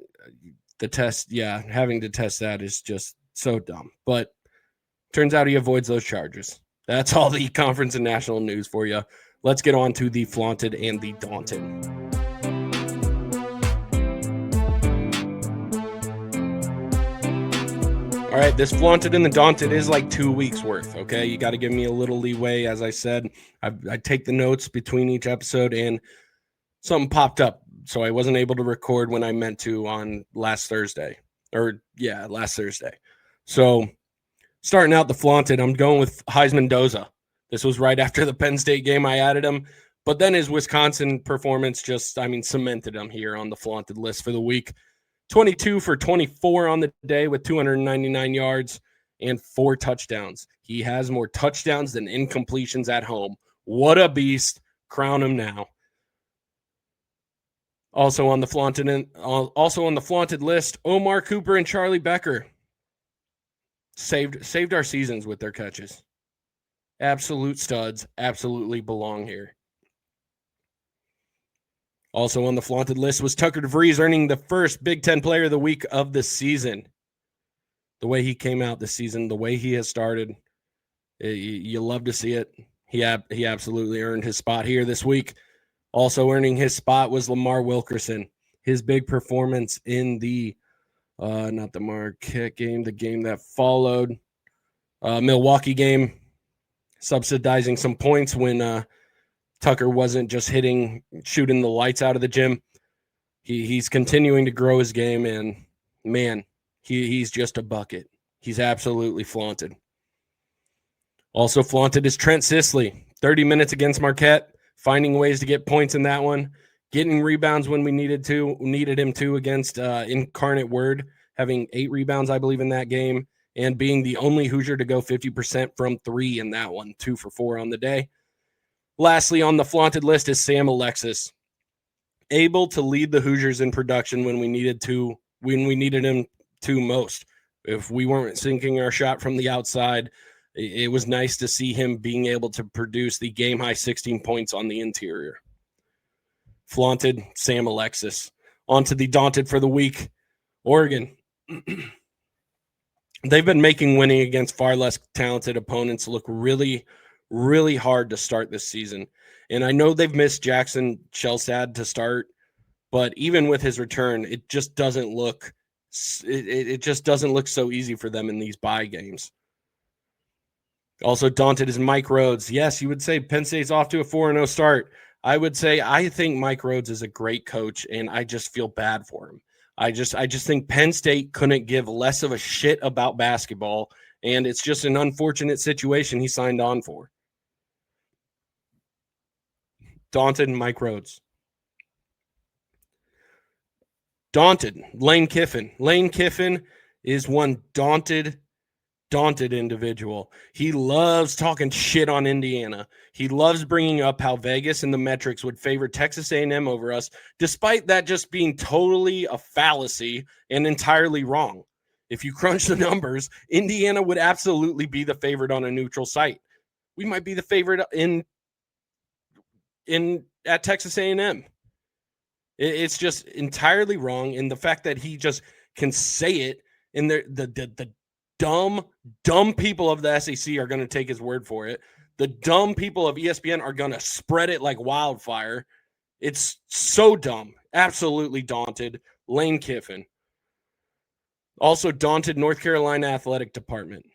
the test, having to test that is just so dumb. But turns out he avoids those charges. That's all the conference and national news for you. Let's get on to the Flaunted and the Daunted. All right, this Flaunted and the Daunted is like 2 weeks worth, okay? You got to give me a little leeway. As I said, I take the notes between each episode, and something popped up, so I wasn't able to record when I meant to on last Thursday. So starting out the Flaunted, I'm going with Heisman Doza. This was right after the Penn State game. I added him, but then his Wisconsin performance cemented him here on the Flaunted list for the week. 22 for 24 on the day with 299 yards and 4 touchdowns. He has more touchdowns than incompletions at home. What a beast. Crown him now. Also on the Flaunted list, Omar Cooper and Charlie Becker saved our seasons with their catches. Absolute studs, absolutely belong here. Also on the Flaunted list was Tucker DeVries, earning the first Big Ten Player of the Week of the season. The way he came out this season, the way he has started, you love to see it. He absolutely earned his spot here this week. Also earning his spot was Lamar Wilkerson. His big performance in the, not the Marquette game, the game that followed, Milwaukee game, subsidizing some points when Tucker wasn't just shooting the lights out of the gym. He's continuing to grow his game, and man, he's just a bucket. He's absolutely flaunted. Also flaunted is Trent Sisley. 30 minutes against Marquette, finding ways to get points in that one, getting rebounds when we needed him to against Incarnate Word, having 8 rebounds, I believe, in that game, and being the only Hoosier to go 50% from 3 in that one, 2 for 4 on the day. Lastly, on the Flaunted list is Sam Alexis, able to lead the Hoosiers in production when we needed him to most. If we weren't sinking our shot from the outside, it was nice to see him being able to produce the game-high 16 points on the interior. Flaunted, Sam Alexis. On to the Daunted for the week. Oregon. They've been making winning against far less talented opponents look really, really hard to start this season. And I know they've missed Jackson Shellstad to start, but even with his return, it just doesn't look so easy for them in these bye games. Also Daunted is Mike Rhodes. Yes, you would say Penn State's off to a 4-0 start. I would say I think Mike Rhodes is a great coach, and I just feel bad for him. I just think Penn State couldn't give less of a shit about basketball, and it's just an unfortunate situation he signed on for. Daunted, Mike Rhodes. Daunted, Lane Kiffin. Lane Kiffin is one daunted individual. He loves talking shit on Indiana. He loves bringing up how Vegas and the metrics would favor Texas A&M over us, despite that just being totally a fallacy and entirely wrong. If you crunch the numbers, Indiana would absolutely be the favorite on a neutral site. We might be the favorite at Texas A&M. It's just entirely wrong, and the fact that he just can say it, and the dumb people of the SEC are going to take his word for it. The dumb people of ESPN are going to spread it like wildfire. It's so dumb. Absolutely daunted. Lane Kiffin. Also daunted North Carolina Athletic Department.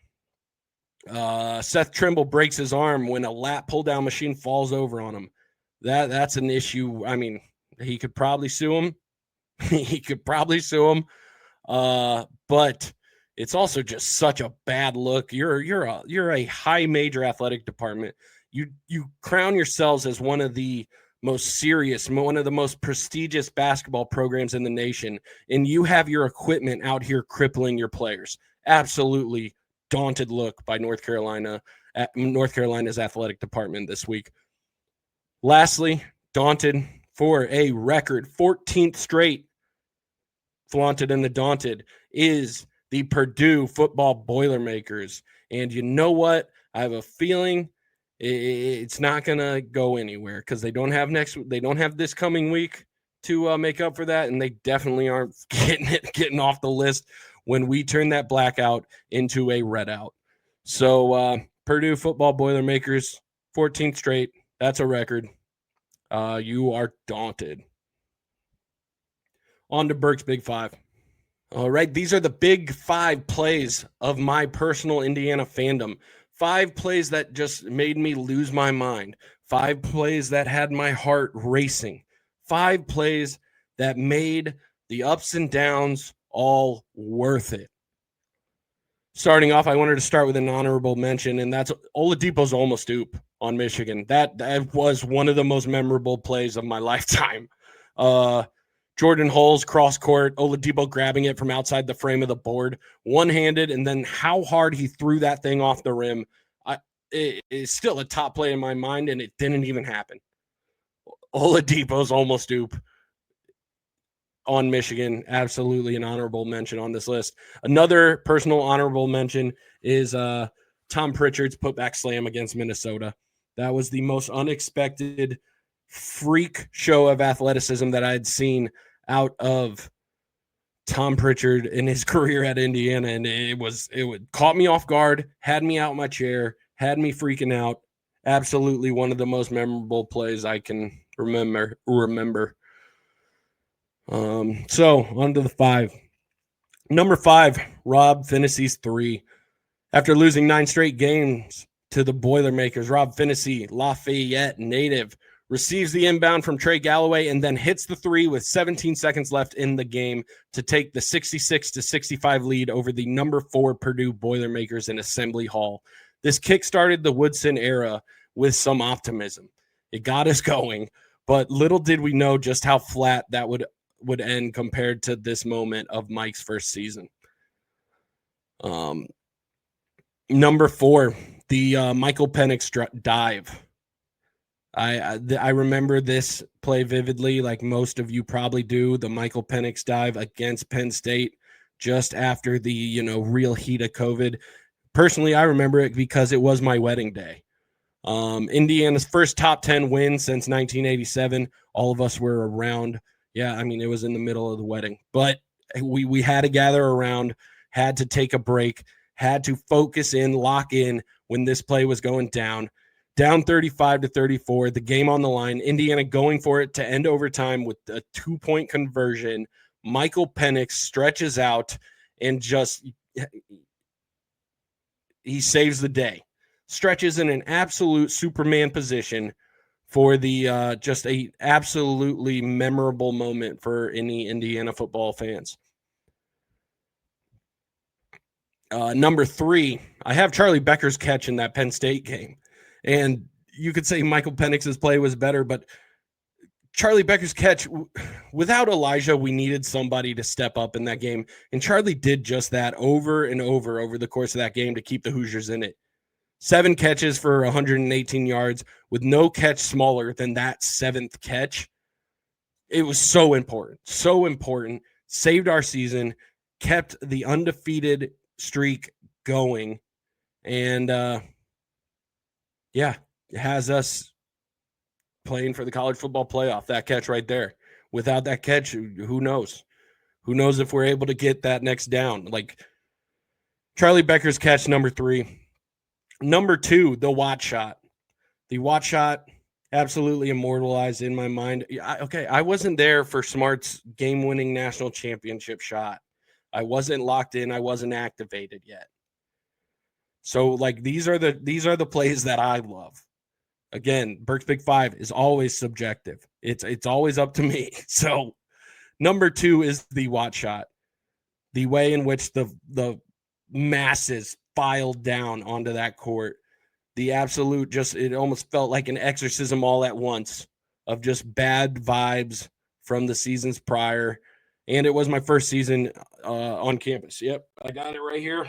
Seth Trimble breaks his arm when a lat pull-down machine falls over on him. That's an issue. I mean, he could probably sue him. But it's also just such a bad look. You're a high major athletic department. You crown yourselves as one of the most serious, one of the most prestigious basketball programs in the nation, and you have your equipment out here crippling your players. Absolutely daunted look by North Carolina's athletic department this week. Lastly, daunted for a record 14th straight Flaunted and the Daunted is the Purdue football Boilermakers. And you know what? I have a feeling it's not going to go anywhere because they don't have this coming week to make up for that. And they definitely aren't getting off the list when we turn that blackout into a red out. So Purdue football Boilermakers, 14th straight. That's a record. You are daunted. On to Burke's Big Five. All right, these are the big 5 plays of my personal Indiana fandom. 5 plays that just made me lose my mind. 5 plays that had my heart racing. 5 plays that made the ups and downs all worth it. Starting off, I wanted to start with an honorable mention, and that's Oladipo's almost oop on Michigan. That was one of the most memorable plays of my lifetime. Jordan Hulls cross court, Oladipo grabbing it from outside the frame of the board, one-handed, and then how hard he threw that thing off the rim. It is still a top play in my mind, and it didn't even happen. Oladipo's almost oop on Michigan, absolutely an honorable mention on this list. Another personal honorable mention is Tom Pritchard's putback slam against Minnesota. That was the most unexpected freak show of athleticism that I had seen out of Tom Pritchard in his career at Indiana, and it caught me off guard, had me out my chair, had me freaking out. Absolutely one of the most memorable plays I can remember. So on to the 5. Number 5, Rob Phinissee's 3. After losing 9 straight games to the Boilermakers, Rob Phinisee, Lafayette native, receives the inbound from Trey Galloway and then hits the 3 with 17 seconds left in the game to take the 66-65 lead over the number 4 Purdue Boilermakers in Assembly Hall. This kick-started the Woodson era with some optimism. It got us going, but little did we know just how flat that would end compared to this moment of Mike's first season. Number 4, the Michael Penix dive. I remember this play vividly, like most of you probably do, the Michael Penix dive against Penn State just after the, real heat of COVID. Personally, I remember it because it was my wedding day. Indiana's first top 10 win since 1987. All of us were around. Yeah, I mean, it was in the middle of the wedding. But we had to gather around, had to take a break, had to focus in, lock in when this play was going down. Down 35-34, the game on the line. Indiana going for it to end overtime with a 2-point conversion. Michael Penix stretches out and just he saves the day. Stretches in an absolute Superman position for the just a absolutely memorable moment for any Indiana football fans. Number 3, I have Charlie Becker's catch in that Penn State game. And you could say Michael Penix's play was better, but Charlie Becker's catch, without Elijah, we needed somebody to step up in that game. And Charlie did just that over and over the course of that game to keep the Hoosiers in it. 7 catches for 118 yards with no catch smaller than that 7th catch. It was so important, saved our season, kept the undefeated streak going. And, it has us playing for the college football playoff, that catch right there. Without that catch, who knows? Who knows if we're able to get that next down? Like Charlie Becker's catch, number 3. Number 2, the Watt shot. The Watt shot, absolutely immortalized in my mind. I wasn't there for Smart's game-winning national championship shot. I wasn't locked in. I wasn't activated yet. So like these are the plays that I love. Again, Burke's Big Five is always subjective. It's always up to me. So number 2 is the Watt shot. The way in which the masses filed down onto that court. The absolute it almost felt like an exorcism all at once of just bad vibes from the seasons prior. And it was my first season on campus. Yep, I got it right here.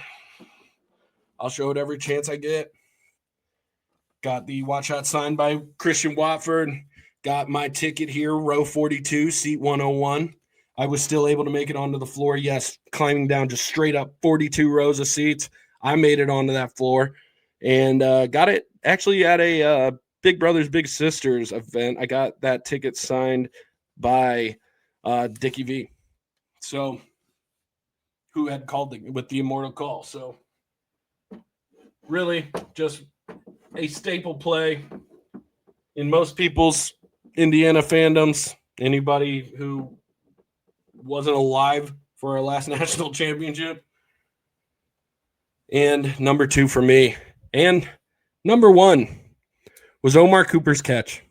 I'll show it every chance I get. Got the watch shot signed by Christian Watford. Got my ticket here, row 42, seat 101. I was still able to make it onto the floor. Yes, climbing down just straight up 42 rows of seats. I made it onto that floor and got it actually at a Big Brothers Big Sisters event. I got that ticket signed by Dickie V. So who had called with the immortal call. So really just a staple play in most people's Indiana fandoms. Anybody who wasn't alive for our last national championship. And number 2 for me. And number 1 was Omar Cooper's catch.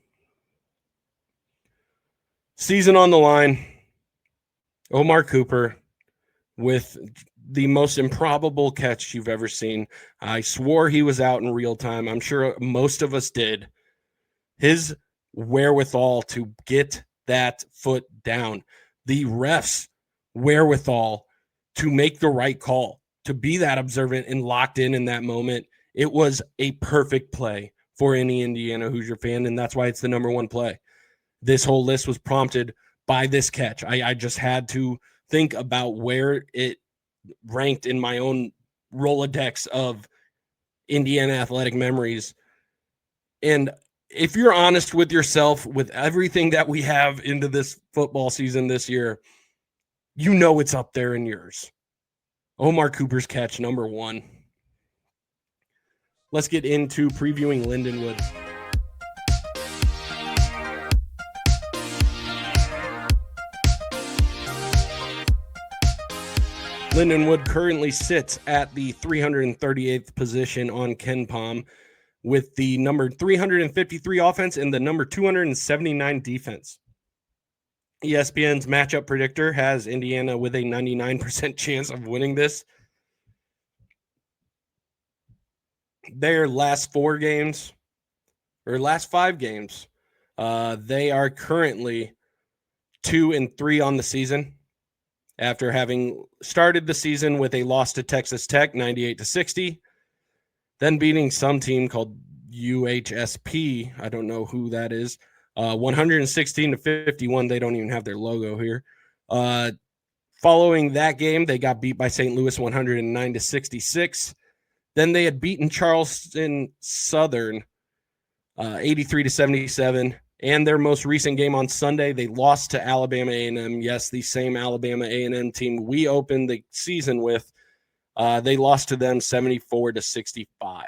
Season on the line. Omar Cooper with the most improbable catch you've ever seen. I swore he was out in real time. I'm sure most of us did. His wherewithal to get that foot down. The refs' wherewithal to make the right call, to be that observant and locked in that moment. It was a perfect play for any Indiana Hoosier fan, and that's why it's the number 1 play. This whole list was prompted by this catch. I just had to think about where it ranked in my own Rolodex of Indiana athletic memories. And if you're honest with yourself, with everything that we have into this football season this year, you know it's up there in yours. Omar Cooper's catch, number 1. Let's get into previewing Lindenwood. Lindenwood currently sits at the 338th position on KenPom with the number 353 offense and the number 279 defense. ESPN's matchup predictor has Indiana with a 99% chance of winning this. Their last 5 games, they are currently 2-3 on the season. After having started the season with a loss to Texas Tech, 98-60, then beating some team called UHSP. I don't know who that is. 116-51. They don't even have their logo here. Following that game, they got beat by St. Louis 109-66. Then they had beaten Charleston Southern 83-77. And their most recent game on Sunday, they lost to Alabama A&M. Yes, the same Alabama A&M team we opened the season with. They lost to them 74-65.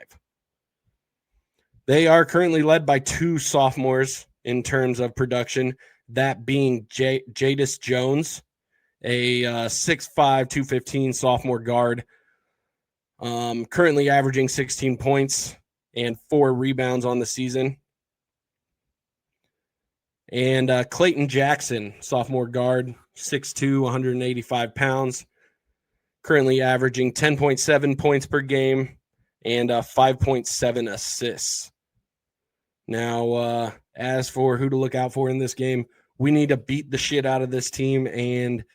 They are currently led by 2 sophomores in terms of production, that being Jadis Jones, a 6'5", 215 sophomore guard, currently averaging 16 points and 4 rebounds on the season. And Clayton Jackson, sophomore guard, 6'2", 185 pounds, currently averaging 10.7 points per game and 5.7 assists. Now, as for who to look out for in this game, we need to beat the shit out of this team, and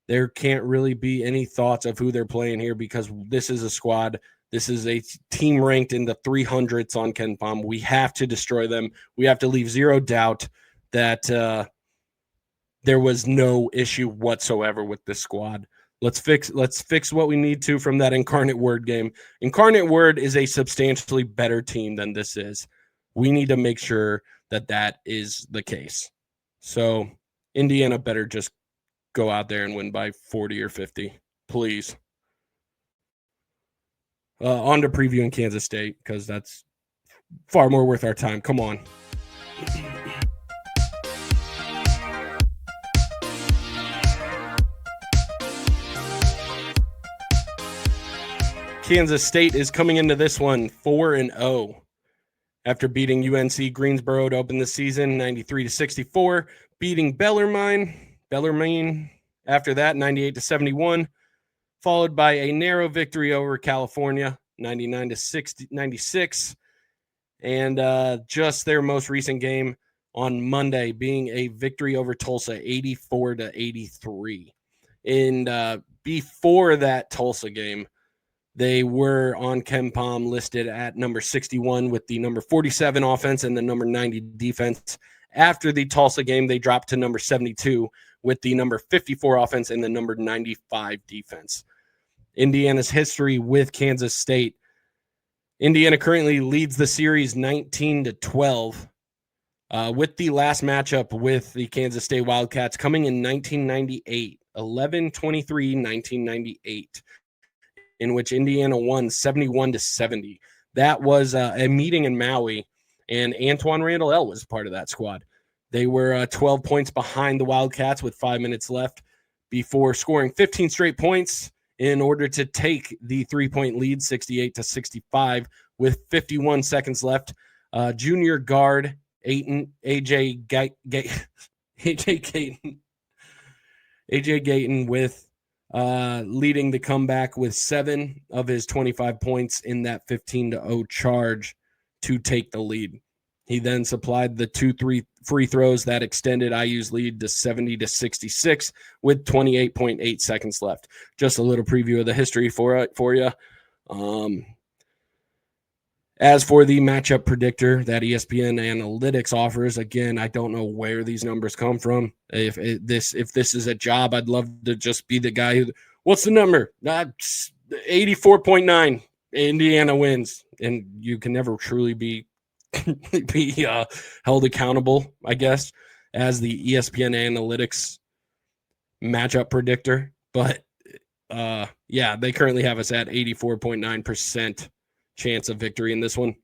there can't really be any thoughts of who they're playing here because this is a squad. This is a team ranked in the 300s on KenPom. We have to destroy them. We have to leave zero doubt that there was no issue whatsoever with this squad. Let's fix what we need to from that Incarnate Word game. Incarnate Word is a substantially better team than this is. We need to make sure that that is the case. So Indiana better just go out there and win by 40 or 50, please. On to previewing Kansas State because that's far more worth our time. Come on. Kansas State is coming into this one 4-0 after beating UNC Greensboro to open the season 93-64, beating Bellarmine after that 98-71, followed by a narrow victory over California 99-96, and just their most recent game on Monday being a victory over Tulsa 84-83. And before that Tulsa game, they were on KenPom listed at number 61 with the number 47 offense and the number 90 defense. After the Tulsa game, they dropped to number 72 with the number 54 offense and the number 95 defense. Indiana's history with Kansas State. Indiana currently leads the series 19-12, with the last matchup with the Kansas State Wildcats coming in 1998, 11-23-1998. In which Indiana won 71-70. That was a meeting in Maui, and Antoine Randall L was part of that squad. They were 12 points behind the Wildcats with 5 minutes left before scoring 15 straight points in order to take the 3-point lead, 68-65, with 51 seconds left. Junior guard AJ Gayton with leading the comeback with 7 of his 25 points in that 15-0 charge to take the lead. He then supplied the 2-3 free throws that extended IU's lead to 70-66 with 28.8 seconds left. Just a little preview of the history for you. As for the matchup predictor that ESPN Analytics offers, again, I don't know where these numbers come from. If this is a job, I'd love to just be the guy who, what's the number? 84.9. Indiana wins, and you can never truly be held accountable, I guess, as the ESPN Analytics matchup predictor. But yeah, they currently have us at 84.9% chance of victory in this one.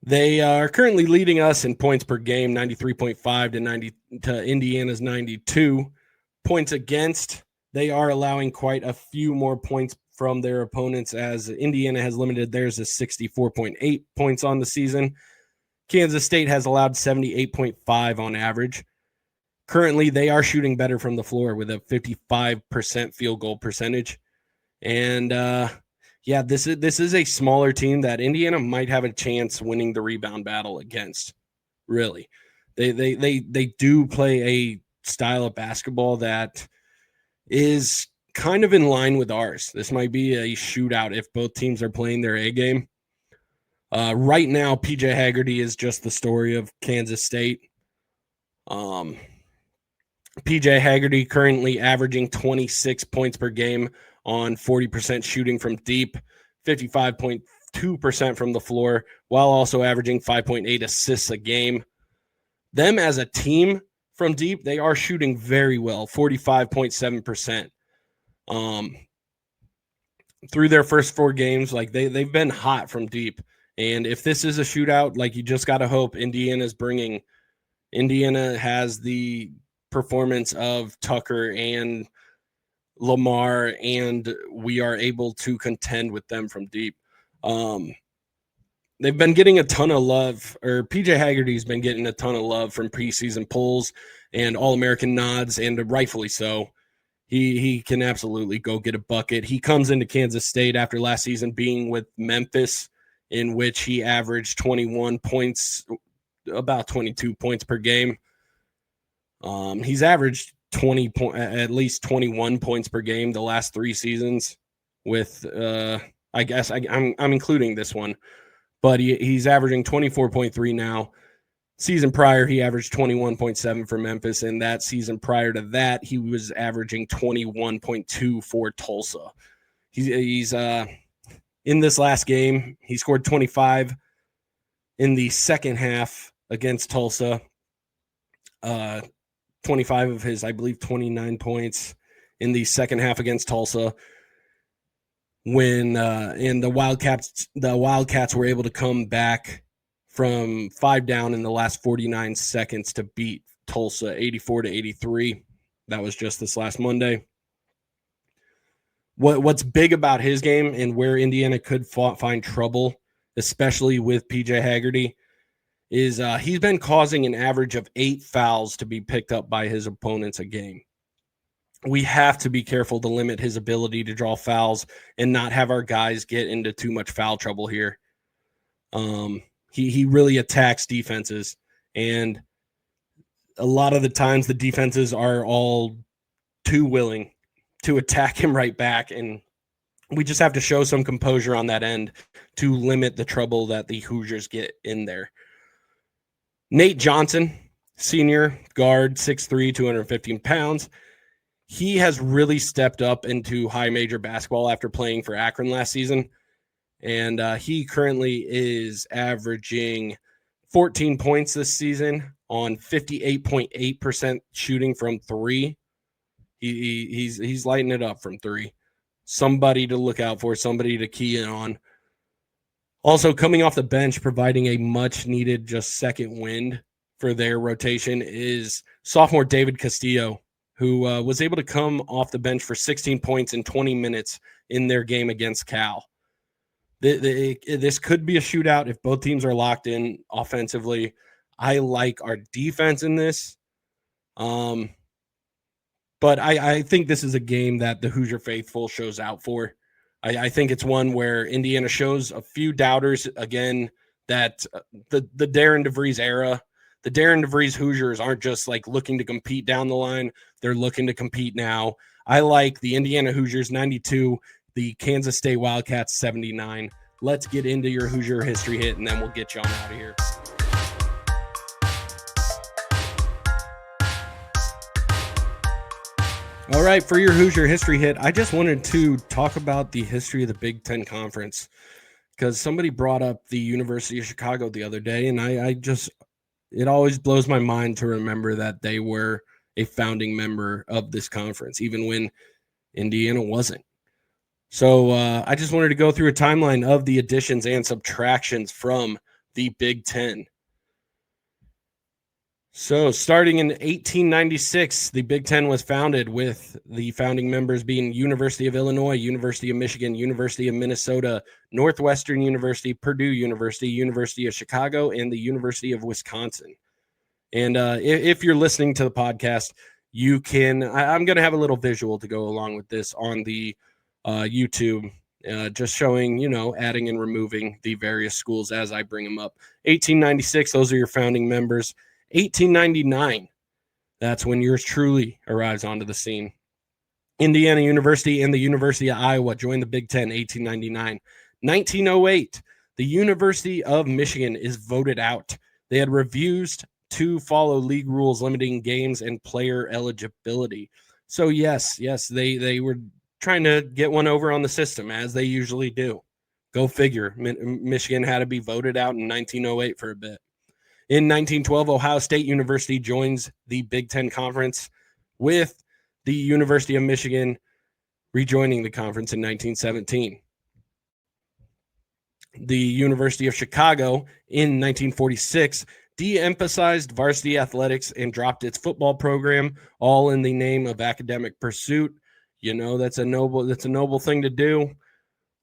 They are currently leading us in points per game, 93.5 to Indiana's 92. Points against, they are allowing quite a few more points from their opponents, as Indiana has limited theirs to 64.8 points on the season. Kansas State has allowed 78.5 on average. Currently, they are shooting better from the floor with a 55% field goal percentage. And yeah, this is a smaller team that Indiana might have a chance winning the rebound battle against. Really, they do play a style of basketball that is kind of in line with ours. This might be a shootout if both teams are playing their A game. Right now, PJ Haggerty is just the story of Kansas State. PJ Haggerty currently averaging 26 points per game on 40% shooting from deep, 55.2% from the floor, while also averaging 5.8 assists a game. Them as a team from deep, they are shooting very well, 45.7%. Through their first 4 games, like they've been hot from deep. And if this is a shootout, like, you just got to hope Indiana has the performance of Tucker and Lamar, and we are able to contend with them from deep. They've been getting a ton of love, or PJ Haggerty's been getting a ton of love from preseason polls and All-American nods, and rightfully so. He can absolutely go get a bucket. He comes into Kansas State after last season being with Memphis, in which he averaged 21 points, about 22 points per game. He's averaged at least 21 points per game the last 3 seasons with, I guess I'm including this one, but he's averaging 24.3 now. Season prior, he averaged 21.7 for Memphis, and that season prior to that, he was averaging 21.2 for Tulsa. He's in this last game, he scored 25 in the second half against Tulsa. 25 of his, I believe, 29 points in the second half against Tulsa, when the Wildcats were able to come back from 5 down in the last 49 seconds to beat Tulsa 84-83. That was just this last Monday. What's big about his game and where Indiana could find trouble, especially with PJ Haggerty, is he's been causing an average of 8 fouls to be picked up by his opponents a game. We have to be careful to limit his ability to draw fouls and not have our guys get into too much foul trouble here. He really attacks defenses, and a lot of the times the defenses are all too willing to attack him right back, and we just have to show some composure on that end to limit the trouble that the Hoosiers get in there. Nate Johnson, senior guard, 6'3", 215 pounds. He has really stepped up into high major basketball after playing for Akron last season. And he currently is averaging 14 points this season on 58.8% shooting from three. He's lighting it up from three. Somebody to look out for, somebody to key in on. Also coming off the bench, providing a much needed just second wind for their rotation is sophomore David Castillo, who was able to come off the bench for 16 points in 20 minutes in their game against Cal. This could be a shootout if both teams are locked in offensively. I like our defense in this. But I think this is a game that the Hoosier faithful shows out for. I think it's one where Indiana shows a few doubters again that the Darian DeVries era, the Darian DeVries Hoosiers aren't just like looking to compete down the line. They're looking to compete now. I like the Indiana Hoosiers 92, the Kansas State Wildcats 79. Let's get into your Hoosier history hit, and then we'll get you on out of here. All right, for your Hoosier history hit, I just wanted to talk about the history of the Big Ten Conference because somebody brought up the University of Chicago the other day, and it always blows my mind to remember that they were a founding member of this conference, even when Indiana wasn't. So I just wanted to go through a timeline of the additions and subtractions from the Big Ten. So starting in 1896, the Big Ten was founded with the founding members being University of Illinois, University of Michigan, University of Minnesota, Northwestern University, Purdue University, University of Chicago, and the University of Wisconsin. And if you're listening to the podcast, you can, I'm going to have a little visual to go along with this on the YouTube, just showing, adding and removing the various schools as I bring them up. 1896, those are your founding members. 1899, that's when yours truly arrives onto the scene. Indiana University and the University of Iowa joined the Big Ten, 1899. 1908, the University of Michigan is voted out. They had refused to follow league rules limiting games and player eligibility. So yes, they were trying to get one over on the system, as they usually do. Go figure. Michigan had to be voted out in 1908 for a bit. In 1912, Ohio State University joins the Big Ten Conference, with the University of Michigan rejoining the conference in 1917. The University of Chicago in 1946 de-emphasized varsity athletics and dropped its football program, all in the name of academic pursuit. That's a noble thing to do.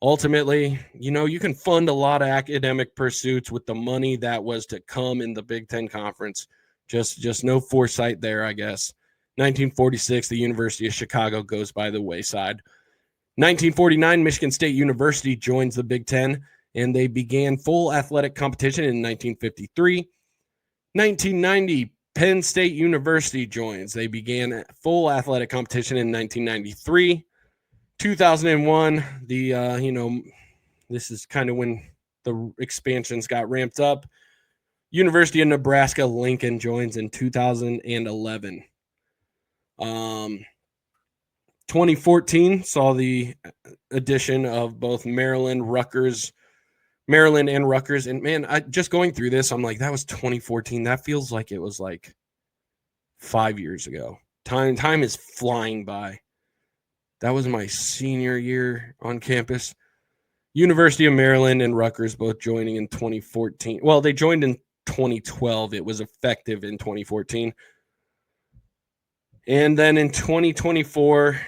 Ultimately, you can fund a lot of academic pursuits with the money that was to come in the Big Ten Conference. Just no foresight there, I guess. 1946, the University of Chicago goes by the wayside. 1949, Michigan State University joins the Big Ten, and they began full athletic competition in 1953. 1990, Penn State University joins. They began full athletic competition in 1993. 2001, this is kind of when the expansions got ramped up. University of Nebraska Lincoln joins in 2011. 2014 saw the addition of both Maryland and Rutgers. And man, just going through this, I'm like, that was 2014. That feels like it was like 5 years ago. Time is flying by. That was my senior year on campus. University of Maryland and Rutgers both joining in 2014. Well, they joined in 2012. It was effective in 2014. And then in 2024,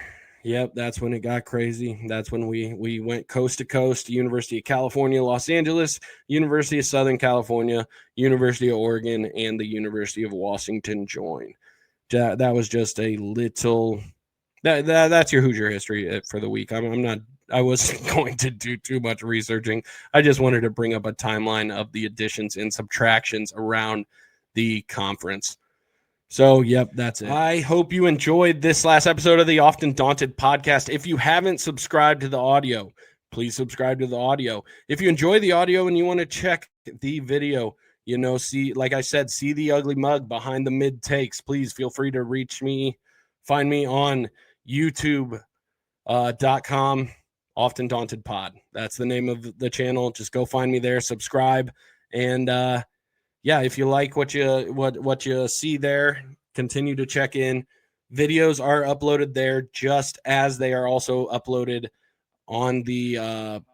Yep, that's when it got crazy. That's when we went coast to coast, University of California, Los Angeles, University of Southern California, University of Oregon, and the University of Washington join. That was just a little that's your Hoosier history for the week. I wasn't going to do too much researching. I just wanted to bring up a timeline of the additions and subtractions around the conference. So, yep, that's it. I hope you enjoyed this last episode of the Often Daunted Podcast. If you haven't subscribed to the audio, please subscribe to the audio. If you enjoy the audio and you want to check the video, see, like I said, see the ugly mug behind the mid takes, please feel free to reach me. Find me on youtube.com, Often Daunted Pod. That's the name of the channel. Just go find me there, subscribe, and if you like what you see there, continue to check in. Videos are uploaded there just as they are also uploaded on the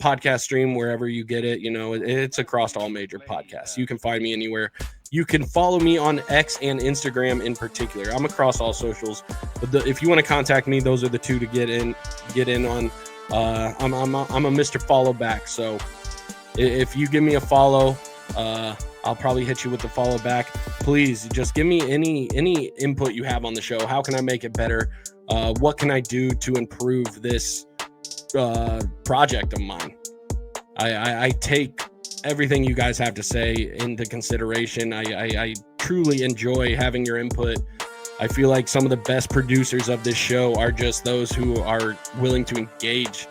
podcast stream wherever you get it. It's across all major podcasts. You can find me anywhere. You can follow me on X and Instagram in particular. I'm across all socials, but if you want to contact me, those are the two to get in on. I'm a Mr. Follow Back, so if you give me a follow, I'll probably hit you with the follow back. Please just give me any input you have on the show. How can I make it better? What can I do to improve this project of mine? I take everything you guys have to say into consideration. I truly enjoy having your input. I feel like some of the best producers of this show are just those who are willing to engage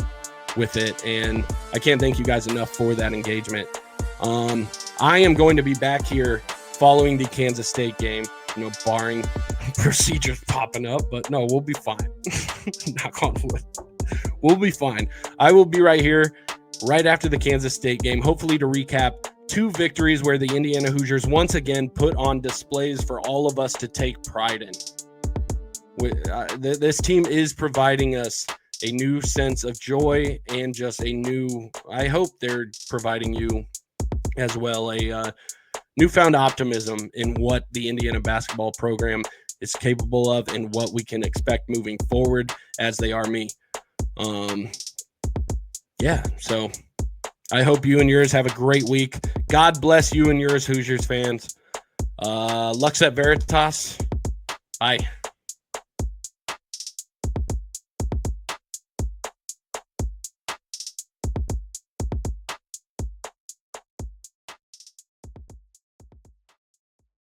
with it, and I can't thank you guys enough for that engagement. I am going to be back here following the Kansas State game, barring procedures popping up, but no, we'll be fine. Knock on wood. We'll be fine. I will be right here right after the Kansas State game, hopefully to recap 2 victories where the Indiana Hoosiers once again put on displays for all of us to take pride in. This team is providing us a new sense of joy and just I hope they're providing you as well a newfound optimism in what the Indiana basketball program is capable of and what we can expect moving forward, as they are me. So I hope you and yours have a great week. God bless you and yours, Hoosiers fans. Lux et Veritas. Bye.